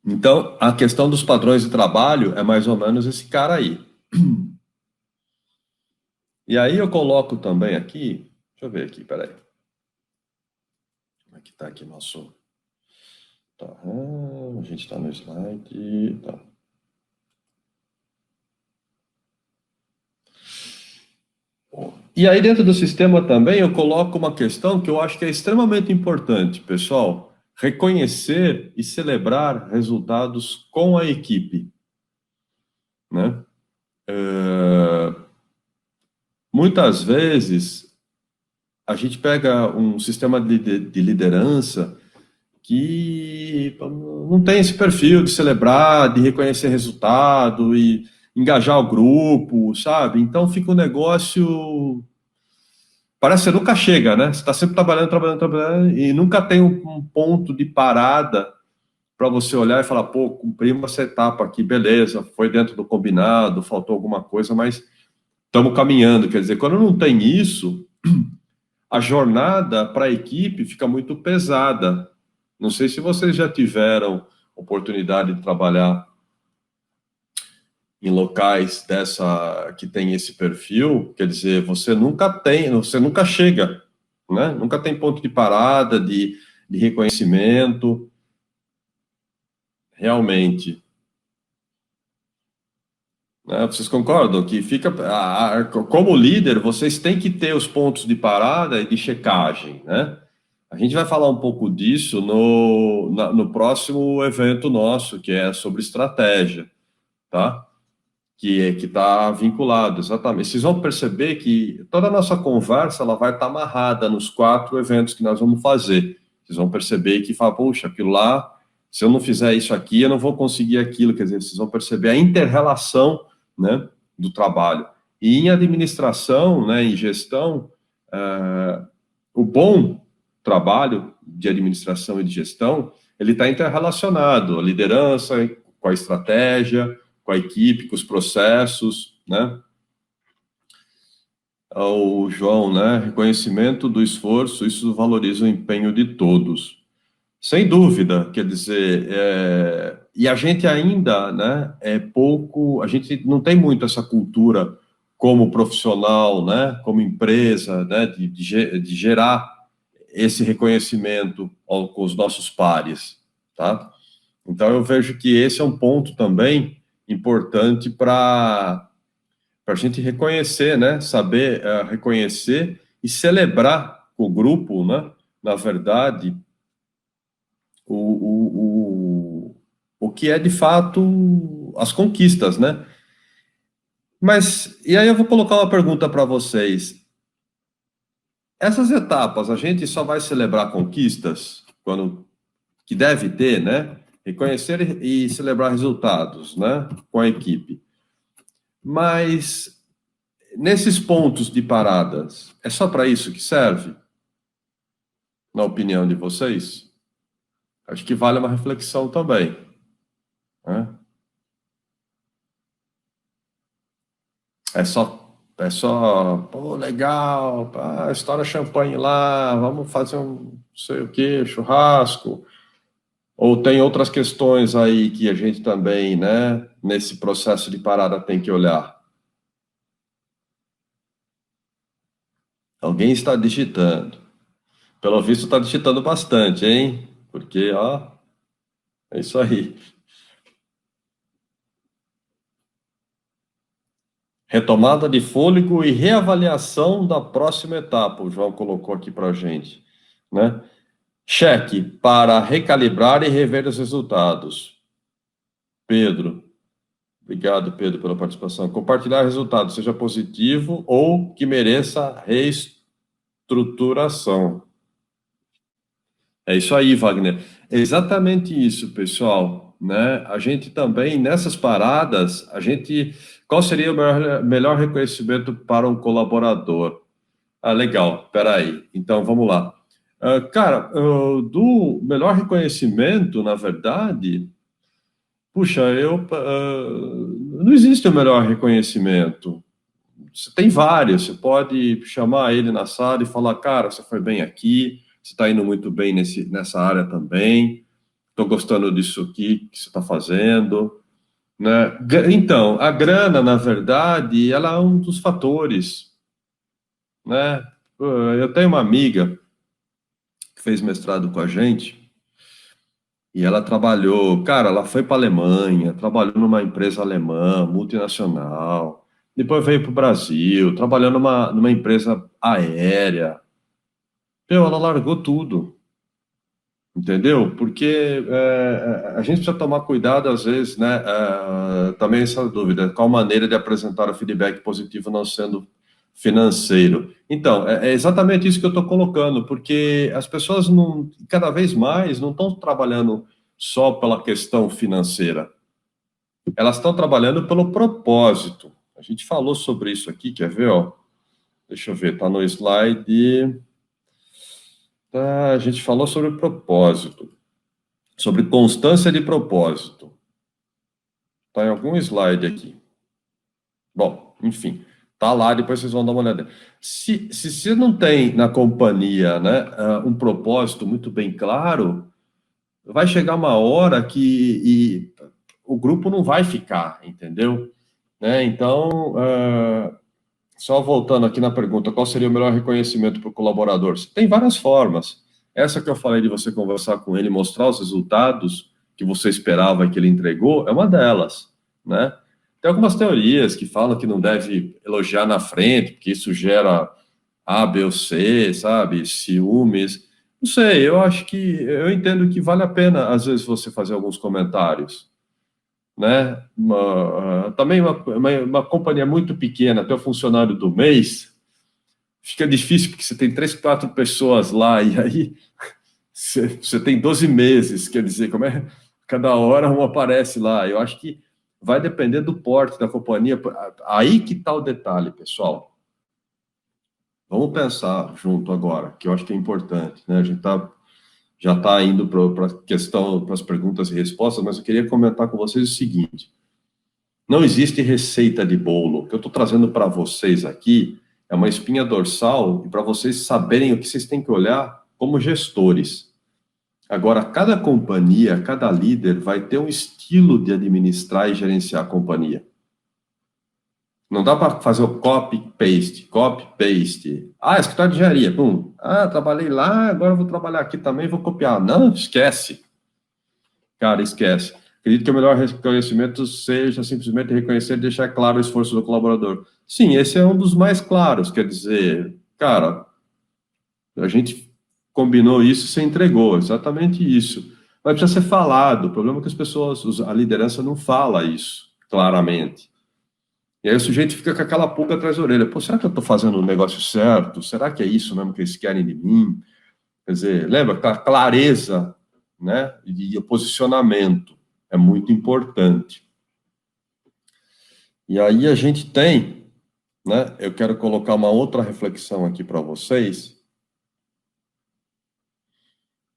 Então, a questão dos padrões de trabalho é mais ou menos esse cara aí. E aí eu coloco também aqui, deixa eu ver aqui, peraí. Como é que está aqui nosso... Tá, a gente está no slide, tá. E aí dentro do sistema também eu coloco uma questão que eu acho que é extremamente importante, pessoal, reconhecer e celebrar resultados com a equipe, né? Muitas vezes a gente pega um sistema de liderança que não tem esse perfil de celebrar, de reconhecer resultado e engajar o grupo, sabe? Então fica um negócio... Parece que você nunca chega, né? Você está sempre trabalhando, e nunca tem um ponto de parada para você olhar e falar, pô, cumprimos essa etapa aqui, beleza, foi dentro do combinado, faltou alguma coisa, mas estamos caminhando. Quer dizer, quando não tem isso, a jornada para a equipe fica muito pesada. Não sei se vocês já tiveram oportunidade de trabalhar em locais que tem esse perfil, quer dizer, você nunca chega, né? Nunca tem ponto de parada, de reconhecimento, realmente. Vocês concordam que como líder, vocês têm que ter os pontos de parada e de checagem, né? A gente vai falar um pouco disso no próximo evento nosso, que é sobre estratégia, tá? Que está vinculado, exatamente. Vocês vão perceber que toda a nossa conversa ela vai estar amarrada nos 4 eventos que nós vamos fazer. Vocês vão perceber que fala, puxa, aquilo lá, se eu não fizer isso aqui, eu não vou conseguir aquilo. Quer dizer, vocês vão perceber a inter-relação, né, do trabalho. E em administração, né, em gestão, o bom trabalho de administração e de gestão, ele está interrelacionado, a liderança com a estratégia, com a equipe, com os processos, né? O João, né? Reconhecimento do esforço, isso valoriza o empenho de todos. Sem dúvida, quer dizer, e a gente ainda, né, a gente não tem muito essa cultura como profissional, né, como empresa, né, de gerar esse reconhecimento com os nossos pares, tá? Então, eu vejo que esse é um ponto também importante para a gente reconhecer, né, saber reconhecer e celebrar com o grupo, né, na verdade, o que é, de fato, as conquistas, né? Mas, e aí eu vou colocar uma pergunta para vocês. Essas etapas, a gente só vai celebrar conquistas, que deve ter, né? Reconhecer e celebrar resultados, né? Com a equipe. Mas, nesses pontos de paradas, é só para isso que serve? Na opinião de vocês? Acho que vale uma reflexão também, né? É só, pô, legal, estoura champanhe lá, vamos fazer um não sei o que, churrasco. Ou tem outras questões aí que a gente também, né, nesse processo de parada tem que olhar. Alguém está digitando. Pelo visto está digitando bastante, hein? Porque, ó, é isso aí. Retomada de fôlego e reavaliação da próxima etapa, o João colocou aqui para a gente, né? Cheque para recalibrar e rever os resultados. Pedro, obrigado, Pedro, pela participação. Compartilhar resultados, seja positivo ou que mereça reestruturação. É isso aí, Wagner. É exatamente isso, pessoal, né? A gente também, nessas paradas, qual seria o melhor reconhecimento para um colaborador? Ah, legal, peraí. Então, vamos lá. Cara, do melhor reconhecimento, na verdade, puxa, não existe o melhor reconhecimento. Você tem vários, você pode chamar ele na sala e falar, cara, você foi bem aqui, você está indo muito bem nessa área também, estou gostando disso aqui que você está fazendo, né? Então, a grana, na verdade, ela é um dos fatores, né? Eu tenho uma amiga que fez mestrado com a gente, e ela trabalhou, cara, ela foi para a Alemanha, trabalhou numa empresa alemã, multinacional, depois veio para o Brasil, trabalhou numa empresa aérea. Ela largou tudo, entendeu? Porque a gente precisa tomar cuidado, às vezes, né? Também essa dúvida, qual maneira de apresentar o feedback positivo não sendo financeiro. Então, é exatamente isso que eu estou colocando, porque as pessoas cada vez mais não estão trabalhando só pela questão financeira, elas estão trabalhando pelo propósito. A gente falou sobre isso aqui, quer ver? Ó? Deixa eu ver, está no slide. Tá, a gente falou sobre propósito, sobre constância de propósito. Está em algum slide aqui. Bom, enfim. Tá lá, depois vocês vão dar uma olhada. Se você não tem na companhia, né, um propósito muito bem claro, vai chegar uma hora que o grupo não vai ficar, entendeu? Né? Então, só voltando aqui na pergunta, qual seria o melhor reconhecimento para o colaborador? Tem várias formas. Essa que eu falei de você conversar com ele, mostrar os resultados que você esperava que ele entregou, é uma delas, né? Tem algumas teorias que falam que não deve elogiar na frente, porque isso gera A, B ou C, sabe? Ciúmes. Não sei, eu entendo que vale a pena, às vezes, você fazer alguns comentários, né? Também uma companhia muito pequena, até o funcionário do mês, fica difícil, porque você tem 3, 4 pessoas lá, e aí você tem 12 meses, quer dizer, como é? Cada hora um aparece lá. Eu acho que vai depender do porte da companhia. Aí que está o detalhe, pessoal. Vamos pensar junto agora, que eu acho que é importante, né? A gente já está indo para a questão, para as perguntas e respostas, mas eu queria comentar com vocês o seguinte: não existe receita de bolo. O que eu estou trazendo para vocês aqui é uma espinha dorsal e para vocês saberem o que vocês têm que olhar como gestores. Agora, cada companhia, cada líder vai ter um estilo de administrar e gerenciar a companhia. Não dá para fazer o copy-paste. Escritório de engenharia, pum. Trabalhei lá, agora vou trabalhar aqui também, vou copiar. Não, esquece. Cara, esquece. Acredito que o melhor reconhecimento seja simplesmente reconhecer e deixar claro o esforço do colaborador. Sim, esse é um dos mais claros, quer dizer, cara, a gente combinou isso, você entregou, exatamente isso. Mas precisa ser falado, o problema é que as pessoas, a liderança não fala isso claramente. E aí o sujeito fica com aquela pulga atrás da orelha. Pô, será que eu estou fazendo o negócio certo? Será que é isso mesmo que eles querem de mim? Quer dizer, lembra, a clareza, né, e o posicionamento é muito importante. E aí a gente tem, né, eu quero colocar uma outra reflexão aqui para vocês,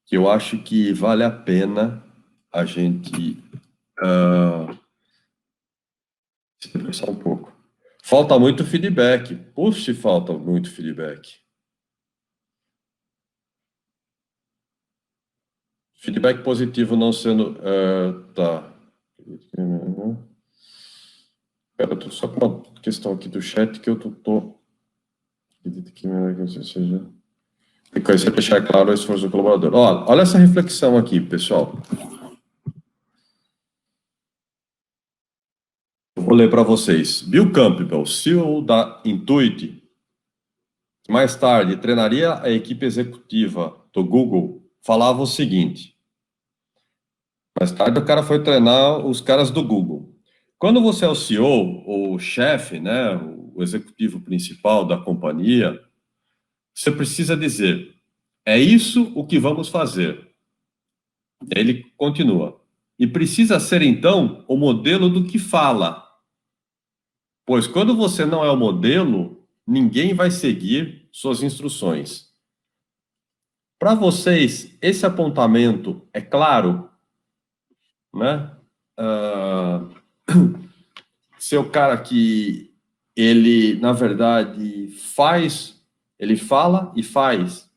que eu acho que vale a pena a gente se debruçar um pouco. Falta muito feedback. Puxa, falta muito feedback. Feedback positivo não sendo... tá. Espera, tô só com uma questão aqui do chat que eu tô... Acredito que seja... Reconhecer, deixar claro o esforço do colaborador. Olha essa reflexão aqui, pessoal. Vou ler para vocês. Bill Campbell, CEO da Intuit, mais tarde treinaria a equipe executiva do Google, falava o seguinte. Mais tarde o cara foi treinar os caras do Google. Quando você é o CEO, ou o chefe, né, o executivo principal da companhia, você precisa dizer, é isso o que vamos fazer. Ele continua. E precisa ser, então, o modelo do que fala. Pois quando você não é o modelo, ninguém vai seguir suas instruções. Para vocês, esse apontamento é claro? Né? Ser o cara que ele, na verdade, ele fala e faz.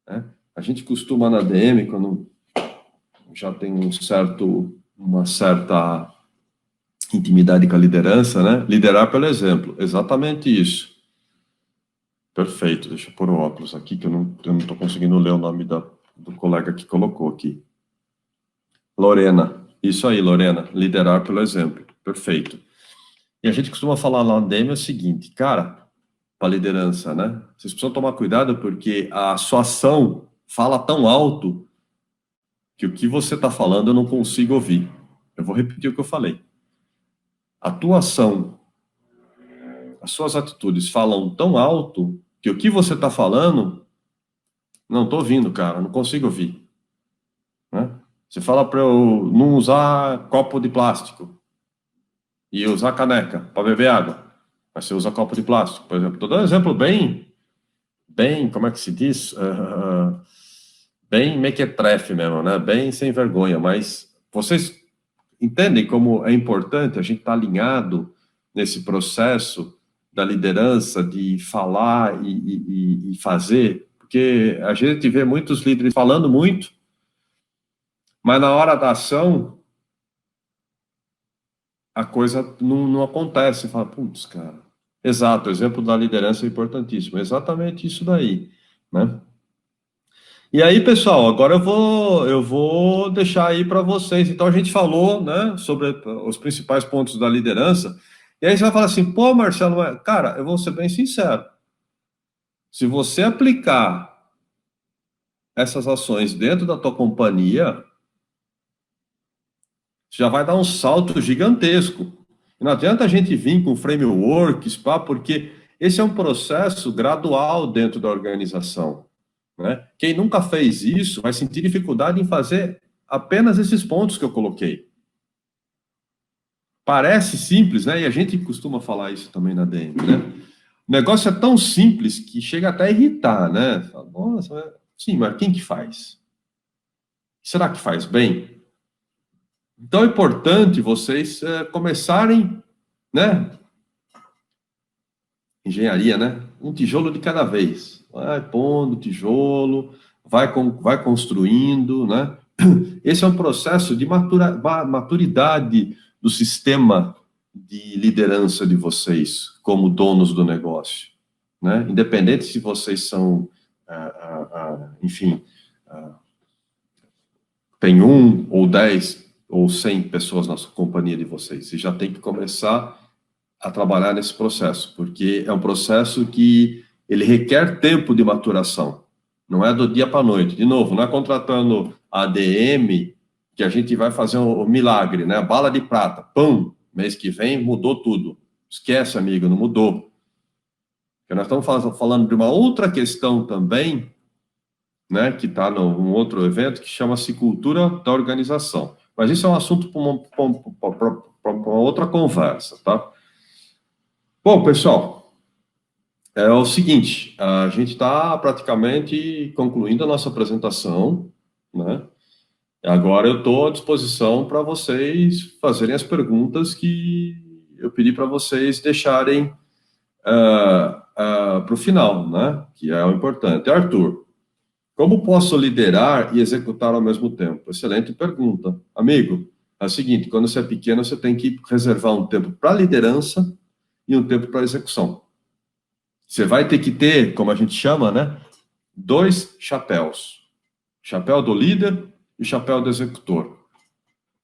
Né? A gente costuma na DM, quando já tem uma certa intimidade com a liderança, né? Liderar pelo exemplo, exatamente isso. Perfeito, deixa eu pôr o óculos aqui, que eu não estou conseguindo ler o nome do colega que colocou aqui. Lorena, isso aí, Lorena, liderar pelo exemplo, perfeito. E a gente costuma falar lá no DM o seguinte, cara, para liderança, né? Vocês precisam tomar cuidado porque a sua ação fala tão alto que o que você está falando eu não consigo ouvir. Eu vou repetir o que eu falei. A tua ação, as suas atitudes falam tão alto que o que você está falando, não estou ouvindo, cara, não consigo ouvir. Né? Você fala para eu não usar copo de plástico e usar caneca para beber água, mas você usa copo de plástico, por exemplo. Estou dando um exemplo bem, como é que se diz? Bem mequetrefe mesmo, né? Bem sem vergonha, mas vocês entendem como é importante a gente estar alinhado nesse processo da liderança, de falar e fazer, porque a gente vê muitos líderes falando muito, mas na hora da ação, a coisa não acontece. Você fala, putz, cara. Exato, o exemplo da liderança é importantíssimo. Exatamente isso daí, né? E aí, pessoal, agora eu vou deixar aí para vocês. Então, a gente falou, né, sobre os principais pontos da liderança. E aí você vai falar assim, pô, Marcelo, cara, eu vou ser bem sincero. Se você aplicar essas ações dentro da tua companhia, já vai dar um salto gigantesco. Não adianta a gente vir com frameworks, porque esse é um processo gradual dentro da organização, né? Quem nunca fez isso vai sentir dificuldade em fazer apenas esses pontos que eu coloquei. Parece simples, né? E a gente costuma falar isso também na DM, né? O negócio é tão simples que chega até a irritar, né? Fala, nossa, sim, mas quem que faz? Será que faz bem? Então é importante vocês começarem, né? Engenharia, né? Um tijolo de cada vez. Vai pondo tijolo, vai construindo, né? Esse é um processo de maturidade do sistema de liderança de vocês, como donos do negócio, né? Independente se vocês são, enfim, tem 1 ou 10 ou 100 pessoas na companhia de vocês, e já tem que começar a trabalhar nesse processo, porque é um processo que ele requer tempo de maturação, não é do dia para a noite. De novo, não é contratando a ADM que a gente vai fazer um milagre, né? Bala de prata, pum, mês que vem mudou tudo. Esquece, amigo, não mudou. Porque nós estamos falando de uma outra questão também, né, que está num outro evento, que chama-se cultura da organização. Mas isso é um assunto para uma outra conversa, tá? Bom, pessoal, é o seguinte, a gente está praticamente concluindo a nossa apresentação, né? Agora eu estou à disposição para vocês fazerem as perguntas que eu pedi para vocês deixarem para o final, né? Que é o importante. Arthur, como posso liderar e executar ao mesmo tempo? Excelente pergunta. Amigo, é o seguinte, quando você é pequeno, você tem que reservar um tempo para liderança e um tempo para execução. Você vai ter que ter, como a gente chama, né? 2 chapéus. Chapéu do líder e chapéu do executor.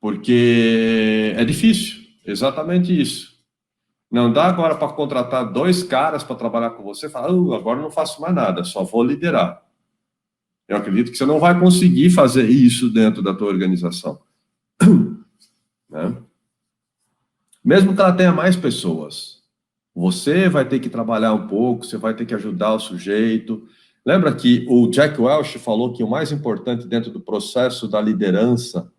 Porque é difícil, exatamente isso. Não dá agora para contratar 2 caras para trabalhar com você e falar, agora não faço mais nada, só vou liderar. Eu acredito que você não vai conseguir fazer isso dentro da tua organização. Né? Mesmo que ela tenha mais pessoas, você vai ter que trabalhar um pouco, você vai ter que ajudar o sujeito. Lembra que o Jack Welch falou que o mais importante dentro do processo da liderança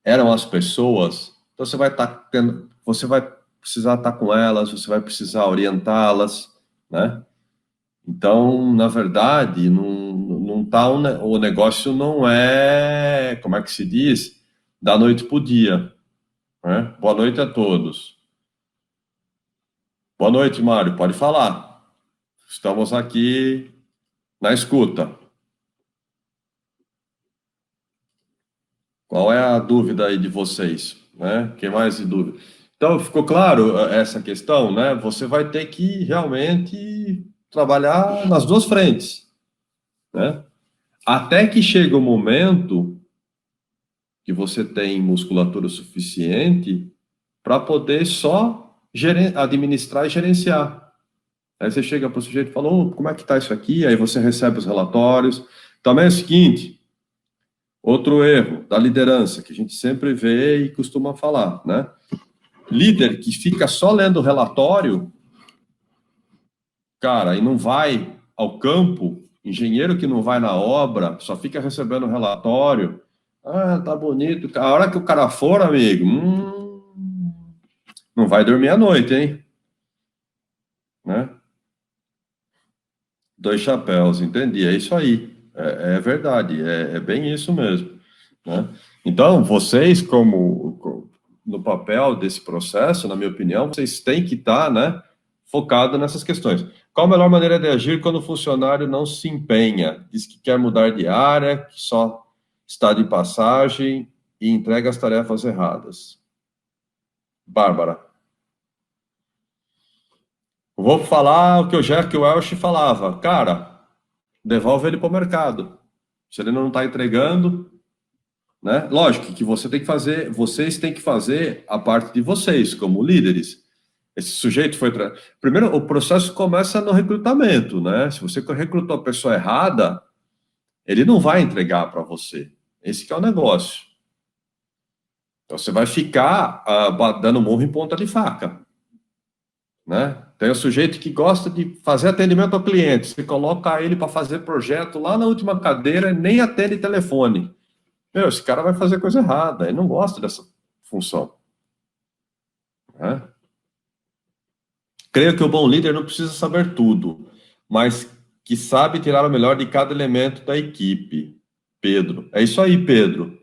eram as pessoas? Então você vai precisar estar com elas, você vai precisar orientá-las, né? Então, na verdade, o negócio não é, como é que se diz, da noite para o dia, né? Boa noite a todos. Boa noite, Mário, pode falar. Estamos aqui na escuta. Qual é a dúvida aí de vocês, né? Quem mais de dúvida? Então, ficou claro essa questão, né? Você vai ter que realmente trabalhar nas 2 frentes, né? Até que chega o momento que você tem musculatura suficiente para poder só administrar e gerenciar. Aí você chega para o sujeito e fala, como é que está isso aqui? Aí você recebe os relatórios. Também é o seguinte, outro erro da liderança, que a gente sempre vê e costuma falar, né? Líder que fica só lendo o relatório, cara, e não vai ao campo, engenheiro que não vai na obra, só fica recebendo relatório, tá bonito. A hora que o cara for, amigo, não vai dormir à noite, hein? Né? 2 chapéus, entendi, é isso aí, é verdade, é bem isso mesmo, né? Então, vocês, como no papel desse processo, na minha opinião, vocês têm que estar, né, focado nessas questões. Qual a melhor maneira de agir quando o funcionário não se empenha, diz que quer mudar de área, que só está de passagem e entrega as tarefas erradas? Bárbara. Vou falar o que o Jack Welch falava. Cara, devolve ele para o mercado. Se ele não está entregando, né? Lógico que vocês têm que fazer a parte de vocês, como líderes. Esse sujeito foi... Primeiro, o processo começa no recrutamento, né? Se você recrutou a pessoa errada, Ele não vai entregar para você. Esse que é o negócio. Então, você vai ficar dando murro em ponta de faca. Né? Tem o sujeito que gosta de fazer atendimento ao cliente. Você coloca ele para fazer projeto lá na última cadeira e nem atende telefone. Meu, esse cara vai fazer coisa errada. Ele não gosta dessa função. Né? Creio que o bom líder não precisa saber tudo, mas que sabe tirar o melhor de cada elemento da equipe. Pedro. É isso aí, Pedro.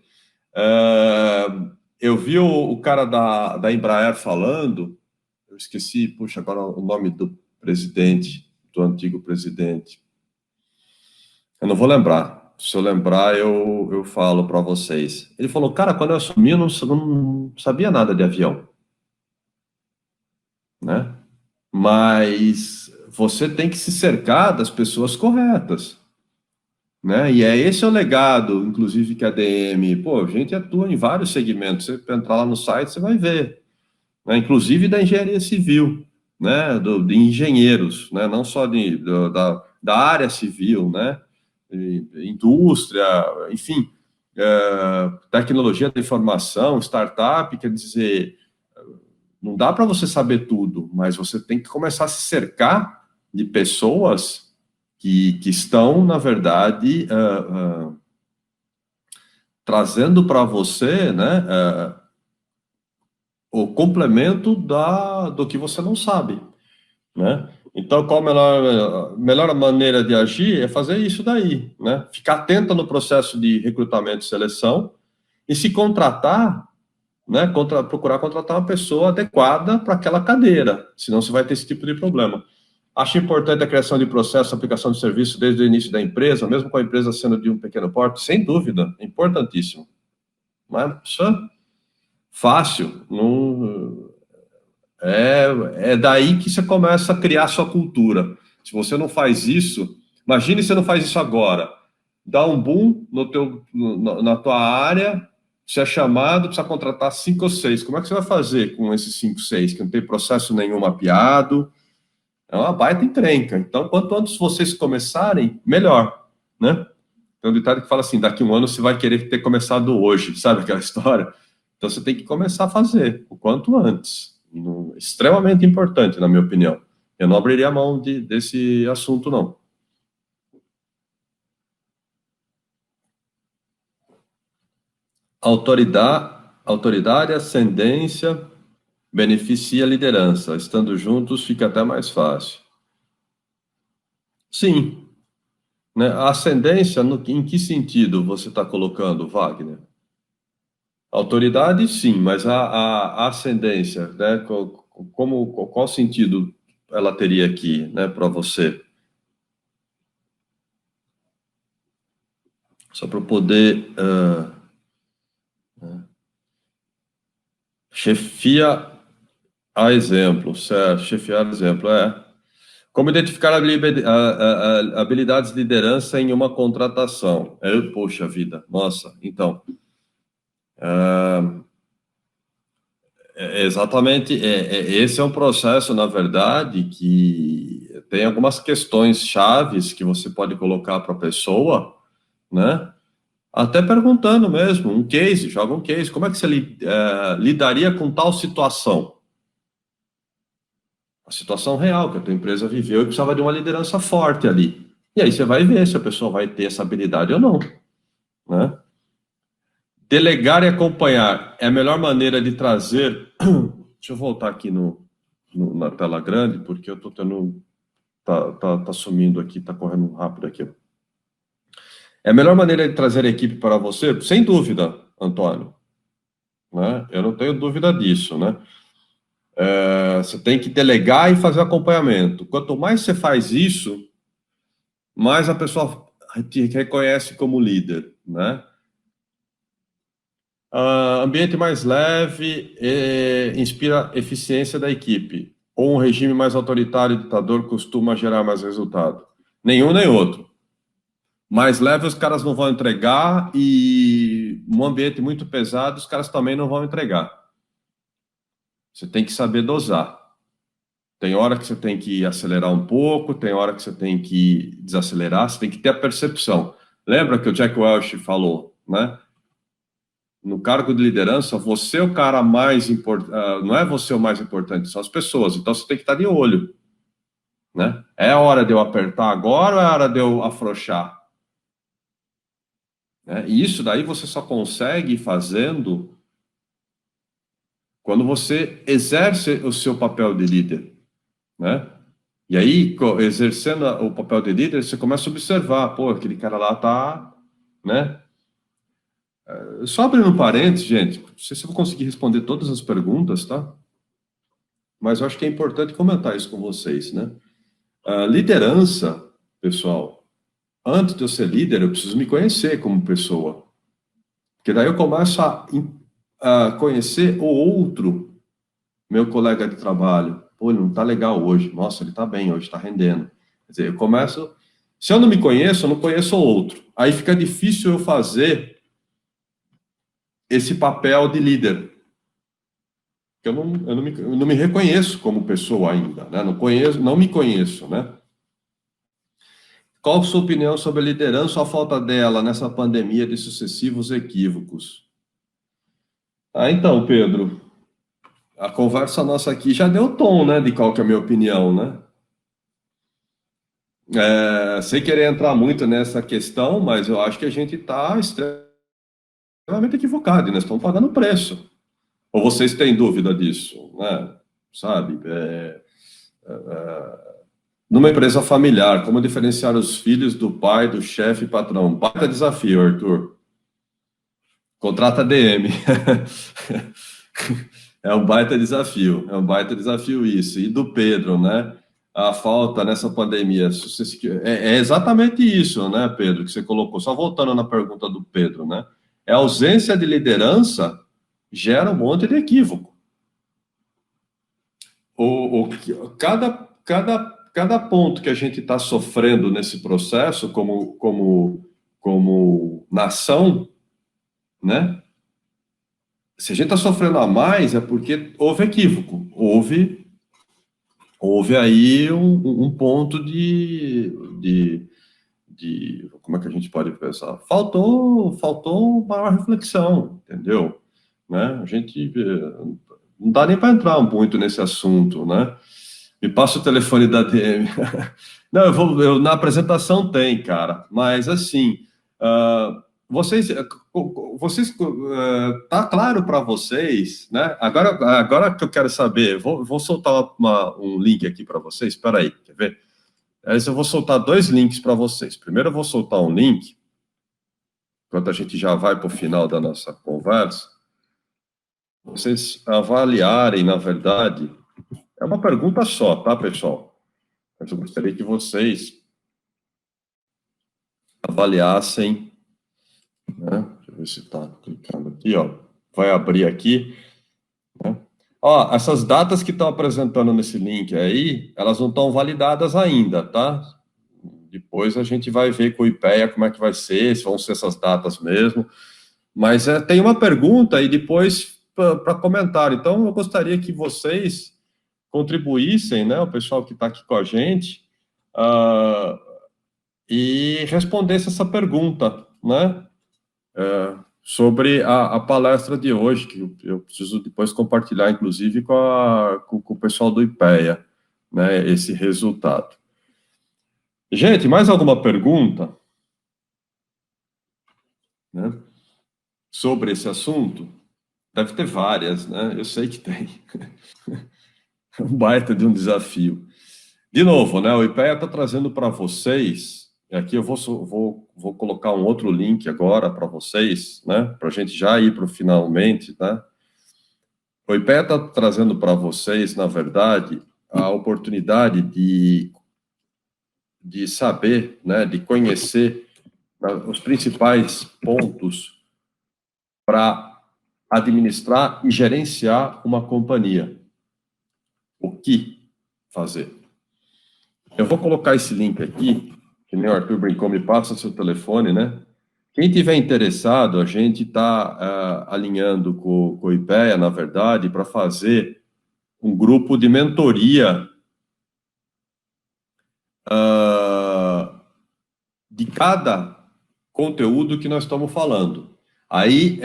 Eu vi o cara da Embraer falando, eu esqueci, puxa, agora o nome do presidente, do antigo presidente. Eu não vou lembrar. Se eu lembrar, eu falo para vocês. Ele falou, cara, quando eu assumi, eu não sabia nada de avião. Né? Mas você tem que se cercar das pessoas corretas. Né? E esse é o legado, inclusive, que a ADM... Pô, a gente atua em vários segmentos. Você entrar lá no site, você vai ver. Né? Inclusive da engenharia civil, né? De engenheiros, né? Não só da área civil, né? Indústria, enfim, tecnologia da informação, startup, quer dizer, não dá para você saber tudo, mas você tem que começar a se cercar de pessoas que estão, na verdade, trazendo para você, né, o complemento do que você não sabe, né? Então, qual a melhor maneira de agir é fazer isso daí, né? Ficar atento no processo de recrutamento e seleção e se contratar, né? Procurar contratar uma pessoa adequada para aquela cadeira, senão você vai ter esse tipo de problema. Acho importante a criação de processo, aplicação de serviço desde o início da empresa, mesmo com a empresa sendo de um pequeno porte, sem dúvida, é importantíssimo. Mas isso é fácil, não... É daí que você começa a criar sua cultura. Se você não faz isso, imagine se você não faz isso agora. Dá um boom na tua área, você é chamado, precisa contratar 5 ou 6. Como é que você vai fazer com esses 5, 6, que não tem processo nenhum mapeado? É uma baita encrenca. Então, quanto antes vocês começarem, melhor. Né? Tem um ditado que fala assim, daqui a um ano você vai querer ter começado hoje. Sabe aquela história? Então, você tem que começar a fazer o quanto antes. Extremamente importante, na minha opinião. Eu não abriria a mão desse assunto, não. Autoridade, ascendência, beneficia a liderança. Estando juntos, fica até mais fácil. Sim. Né? A ascendência, em que sentido você está colocando, Wagner? Autoridade, sim, mas a ascendência, né? Qual sentido ela teria aqui, né, para você? Só para poder... chefia a exemplo, certo? Chefiar a exemplo, Como identificar habilidades de liderança em uma contratação? Poxa vida, nossa, então... exatamente, esse é um processo, na verdade, que tem algumas questões chaves que você pode colocar para a pessoa, né? Até perguntando mesmo, um case, joga um case, como é que você lidaria com tal situação? A situação real que a tua empresa viveu e precisava de uma liderança forte ali. E aí você vai ver se a pessoa vai ter essa habilidade ou não, né? Delegar e acompanhar é a melhor maneira de trazer... Deixa eu voltar aqui na tela grande, porque eu estou tendo... Tá sumindo aqui, tá correndo rápido aqui. É a melhor maneira de trazer a equipe para você? Sem dúvida, Antônio. Né? Eu não tenho dúvida disso, né? Você tem que delegar e fazer acompanhamento. Quanto mais você faz isso, mais a pessoa te reconhece como líder, né? Ambiente mais leve inspira eficiência da equipe. Ou um regime mais autoritário e ditador costuma gerar mais resultado? Nenhum nem outro. Mais leve os caras não vão entregar e um ambiente muito pesado os caras também não vão entregar. Você tem que saber dosar. Tem hora que você tem que acelerar um pouco, tem hora que você tem que desacelerar, você tem que ter a percepção. Lembra que o Jack Welch falou, né? No cargo de liderança, você é o cara mais importante, não é você o mais importante, são as pessoas, então você tem que estar de olho, né? É a hora de eu apertar agora ou é a hora de eu afrouxar? Né? E isso daí você só consegue fazendo quando você exerce o seu papel de líder, né? E aí, exercendo o papel de líder, você começa a observar, pô, aquele cara lá tá, né? Só abrindo um parênteses, gente, não sei se eu vou conseguir responder todas as perguntas, tá? Mas eu acho que é importante comentar isso com vocês, né? A liderança, pessoal, antes de eu ser líder, eu preciso me conhecer como pessoa. Porque daí eu começo a conhecer o outro, meu colega de trabalho. Pô, ele não tá legal hoje. Nossa, ele tá bem hoje, tá rendendo. Quer dizer, eu começo... Se eu não me conheço, eu não conheço o outro. Aí fica difícil eu fazer esse papel de líder. Eu não me reconheço como pessoa ainda, né? Não me conheço, né? Qual a sua opinião sobre a liderança ou a falta dela nessa pandemia de sucessivos equívocos? Então, Pedro, a conversa nossa aqui já deu tom, né, de qual que é a minha opinião, né? Sem querer entrar muito nessa questão, mas eu acho que a gente está extremamente equivocado, e nós estamos pagando preço. Ou vocês têm dúvida disso, né? Sabe? Numa empresa familiar, como diferenciar os filhos do pai, do chefe e patrão? Baita desafio, Arthur. Contrata DM. É um baita desafio isso. E do Pedro, né? A falta nessa pandemia. É exatamente isso, né, Pedro, que você colocou. Só voltando na pergunta do Pedro, né? A ausência de liderança gera um monte de equívoco. Cada ponto que a gente está sofrendo nesse processo, como nação, né? Se a gente está sofrendo a mais, é porque houve equívoco, houve aí um ponto de como é que a gente pode pensar? Faltou maior reflexão, entendeu? Né? A gente não dá nem para entrar muito nesse assunto, né? Me passa o telefone da DM. Não, na apresentação tem, cara, mas assim, vocês tá claro para vocês, né? Agora que eu quero saber, vou soltar um link aqui para vocês. Espera aí, quer ver? Eu vou soltar 2 links para vocês. Primeiro eu vou soltar um link, enquanto a gente já vai para o final da nossa conversa, vocês avaliarem, na verdade, é uma pergunta só, tá, pessoal? Mas eu gostaria que vocês avaliassem, né? Deixa eu ver se está clicando aqui, ó. Vai abrir aqui, né? Ó, essas datas que estão apresentando nesse link aí, elas não estão validadas ainda, tá? Depois a gente vai ver com o IPEA como é que vai ser, se vão ser essas datas mesmo. Mas tem uma pergunta e depois para comentário. Então, eu gostaria que vocês contribuíssem, né, o pessoal que está aqui com a gente, e respondesse essa pergunta, né, sobre a palestra de hoje, que eu preciso depois compartilhar, inclusive, com o pessoal do IPEA, né, esse resultado. Gente, mais alguma pergunta, né, sobre esse assunto? Deve ter várias, né? Eu sei que tem. É um baita de um desafio. De novo, né? O IPEA está trazendo para vocês, e aqui eu vou colocar um outro link agora para vocês, né? Para a gente já ir para o finalmente, né? O IPEA está trazendo para vocês, na verdade, a oportunidade de saber, né? De conhecer os principais pontos para administrar e gerenciar uma companhia. O que fazer? Eu vou colocar esse link aqui, que nem o Arthur brincou, me passa seu telefone, né? Quem tiver interessado, a gente está alinhando com o IPEA, na verdade, para fazer um grupo de mentoria de cada conteúdo que nós estamos falando. Aí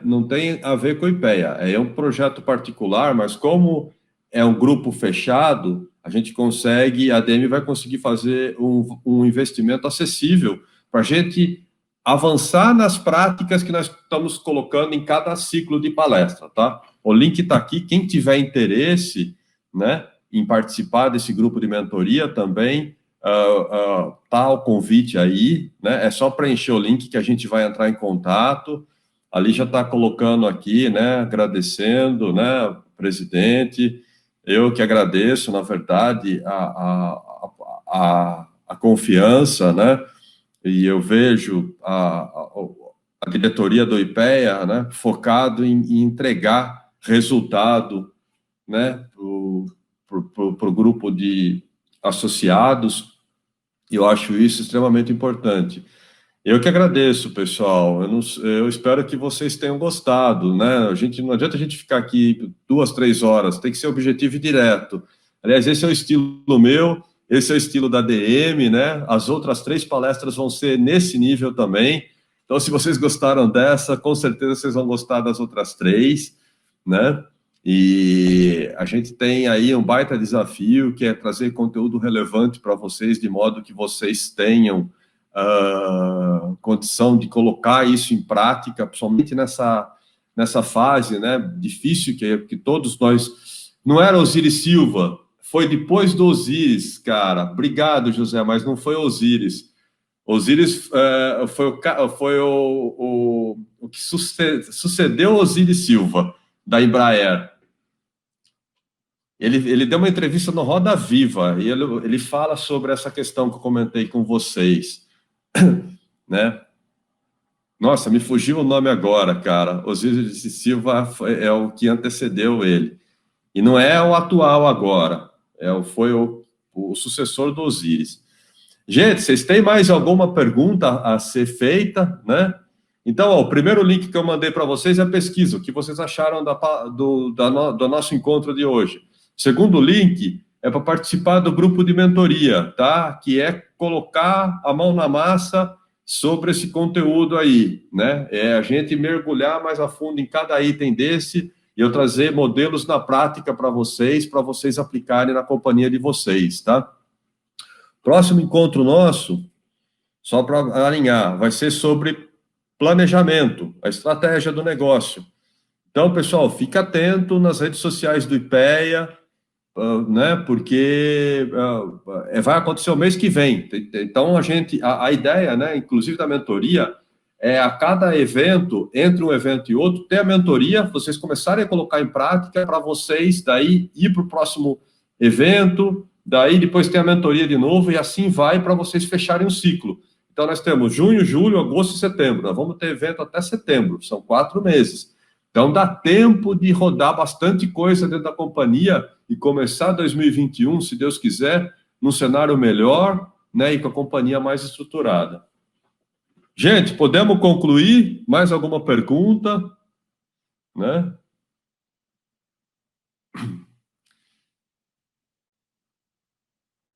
não tem a ver com o IPEA, é um projeto particular, mas como é um grupo fechado, a gente consegue, a ADM vai conseguir fazer um investimento acessível para a gente avançar nas práticas que nós estamos colocando em cada ciclo de palestra, tá? O link está aqui, quem tiver interesse, né, em participar desse grupo de mentoria também, tá o convite aí, né? É só preencher o link que a gente vai entrar em contato. Ali já está colocando aqui, né? Agradecendo, né, presidente. Eu que agradeço, na verdade, a confiança, né? E eu vejo a diretoria do IPEA, né, focado em entregar resultado, né, para o grupo de associados. E eu acho isso extremamente importante. Eu que agradeço, pessoal. Eu espero que vocês tenham gostado, né? Não adianta a gente ficar aqui 2, 3 horas, tem que ser objetivo e direto. Aliás, esse é o estilo meu, esse é o estilo da DM, né? As outras 3 palestras vão ser nesse nível também. Então, se vocês gostaram dessa, com certeza vocês vão gostar das outras 3, né? E a gente tem aí um baita desafio, que é trazer conteúdo relevante para vocês, de modo que vocês tenham condição de colocar isso em prática, principalmente nessa fase, né, difícil que todos nós... Não era Osiris Silva, foi depois do Osiris, cara. Obrigado, José, mas não foi Osiris. Osiris foi o que sucedeu Osiris Silva, da Embraer. Ele deu uma entrevista no Roda Viva, e ele fala sobre essa questão que eu comentei com vocês, né? Nossa, me fugiu o nome agora, cara. Osiris Silva é o que antecedeu ele. E não é o atual agora, foi o sucessor do Osiris. Gente, vocês têm mais alguma pergunta a ser feita, né? Então, ó, o primeiro link que eu mandei para vocês é a pesquisa, o que vocês acharam do nosso encontro de hoje. Segundo link é para participar do grupo de mentoria, tá? Que é colocar a mão na massa sobre esse conteúdo aí, né? É a gente mergulhar mais a fundo em cada item desse e eu trazer modelos na prática para vocês aplicarem na companhia de vocês, tá? Próximo encontro nosso, só para alinhar, vai ser sobre planejamento, a estratégia do negócio. Então, pessoal, fica atento nas redes sociais do IPEA, né, porque vai acontecer o mês que vem. Então, a ideia, né, inclusive da mentoria, é a cada evento, entre um evento e outro, ter a mentoria, vocês começarem a colocar em prática para vocês, daí ir para o próximo evento, daí depois ter a mentoria de novo, e assim vai para vocês fecharem o ciclo. Então, nós temos junho, julho, agosto e setembro. Nós vamos ter evento até setembro, são 4 meses. Então, dá tempo de rodar bastante coisa dentro da companhia e começar 2021, se Deus quiser, num cenário melhor, né, e com a companhia mais estruturada. Gente, podemos concluir? Mais alguma pergunta? Né?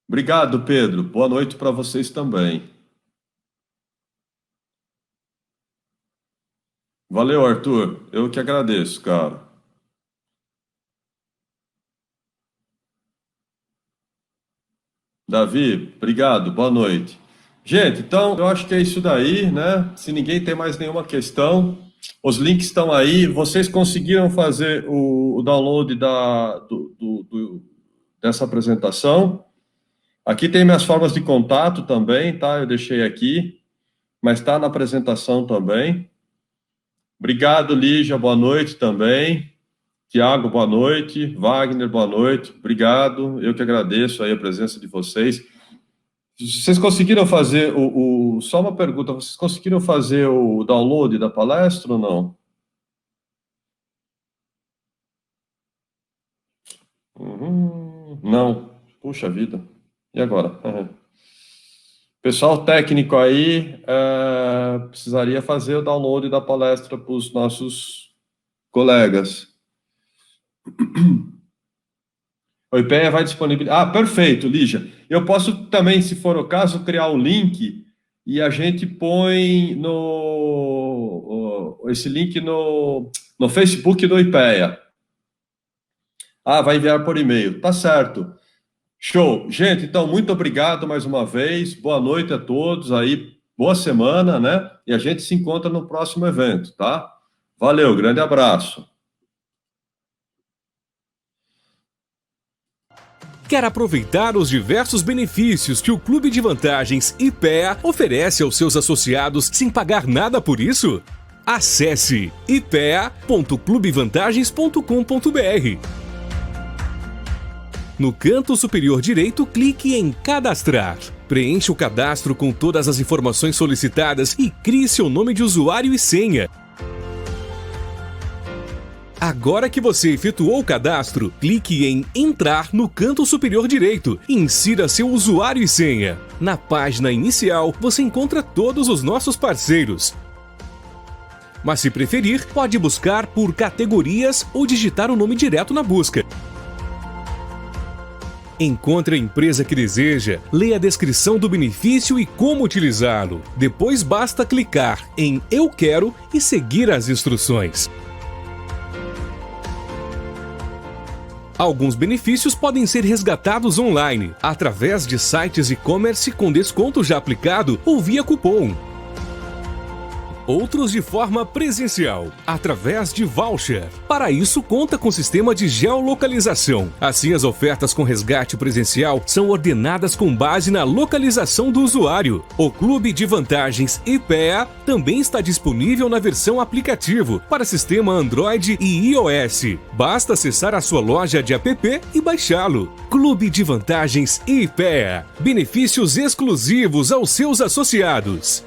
Obrigado, Pedro. Boa noite para vocês também. Valeu, Arthur. Eu que agradeço, cara. Davi, obrigado. Boa noite. Gente, então, eu acho que é isso daí, né? Se ninguém tem mais nenhuma questão, os links estão aí. Vocês conseguiram fazer o download dessa apresentação? Aqui tem minhas formas de contato também, tá? Eu deixei aqui, mas está na apresentação também. Obrigado, Lígia, boa noite também. Tiago, boa noite. Wagner, boa noite. Obrigado, eu que agradeço aí a presença de vocês. Vocês conseguiram fazer só uma pergunta, vocês conseguiram fazer o download da palestra ou não? Não. Puxa vida. E agora? Pessoal técnico aí, precisaria fazer o download da palestra para os nossos colegas. O IPEA vai disponibilizar... perfeito, Lígia. Eu posso também, se for o caso, criar um link e a gente põe esse link no Facebook do IPEA. Ah, vai enviar por e-mail. Tá certo. Show. Gente, então, muito obrigado mais uma vez. Boa noite a todos aí. Boa semana, né? E a gente se encontra no próximo evento, tá? Valeu, grande abraço. Quer aproveitar os diversos benefícios que o Clube de Vantagens IPEA oferece aos seus associados sem pagar nada por isso? Acesse ipea.clubevantagens.com.br. No canto superior direito, clique em Cadastrar. Preencha o cadastro com todas as informações solicitadas e crie seu nome de usuário e senha. Agora que você efetuou o cadastro, clique em Entrar no canto superior direito e insira seu usuário e senha. Na página inicial, você encontra todos os nossos parceiros. Mas se preferir, pode buscar por categorias ou digitar o nome direto na busca. Encontre a empresa que deseja, leia a descrição do benefício e como utilizá-lo. Depois basta clicar em Eu Quero e seguir as instruções. Alguns benefícios podem ser resgatados online, através de sites e-commerce com desconto já aplicado ou via cupom. Outros de forma presencial, através de voucher. Para isso, conta com sistema de geolocalização. Assim, as ofertas com resgate presencial são ordenadas com base na localização do usuário. O Clube de Vantagens IPEA também está disponível na versão aplicativo para sistema Android e iOS. Basta acessar a sua loja de app e baixá-lo. Clube de Vantagens IPEA. Benefícios exclusivos aos seus associados.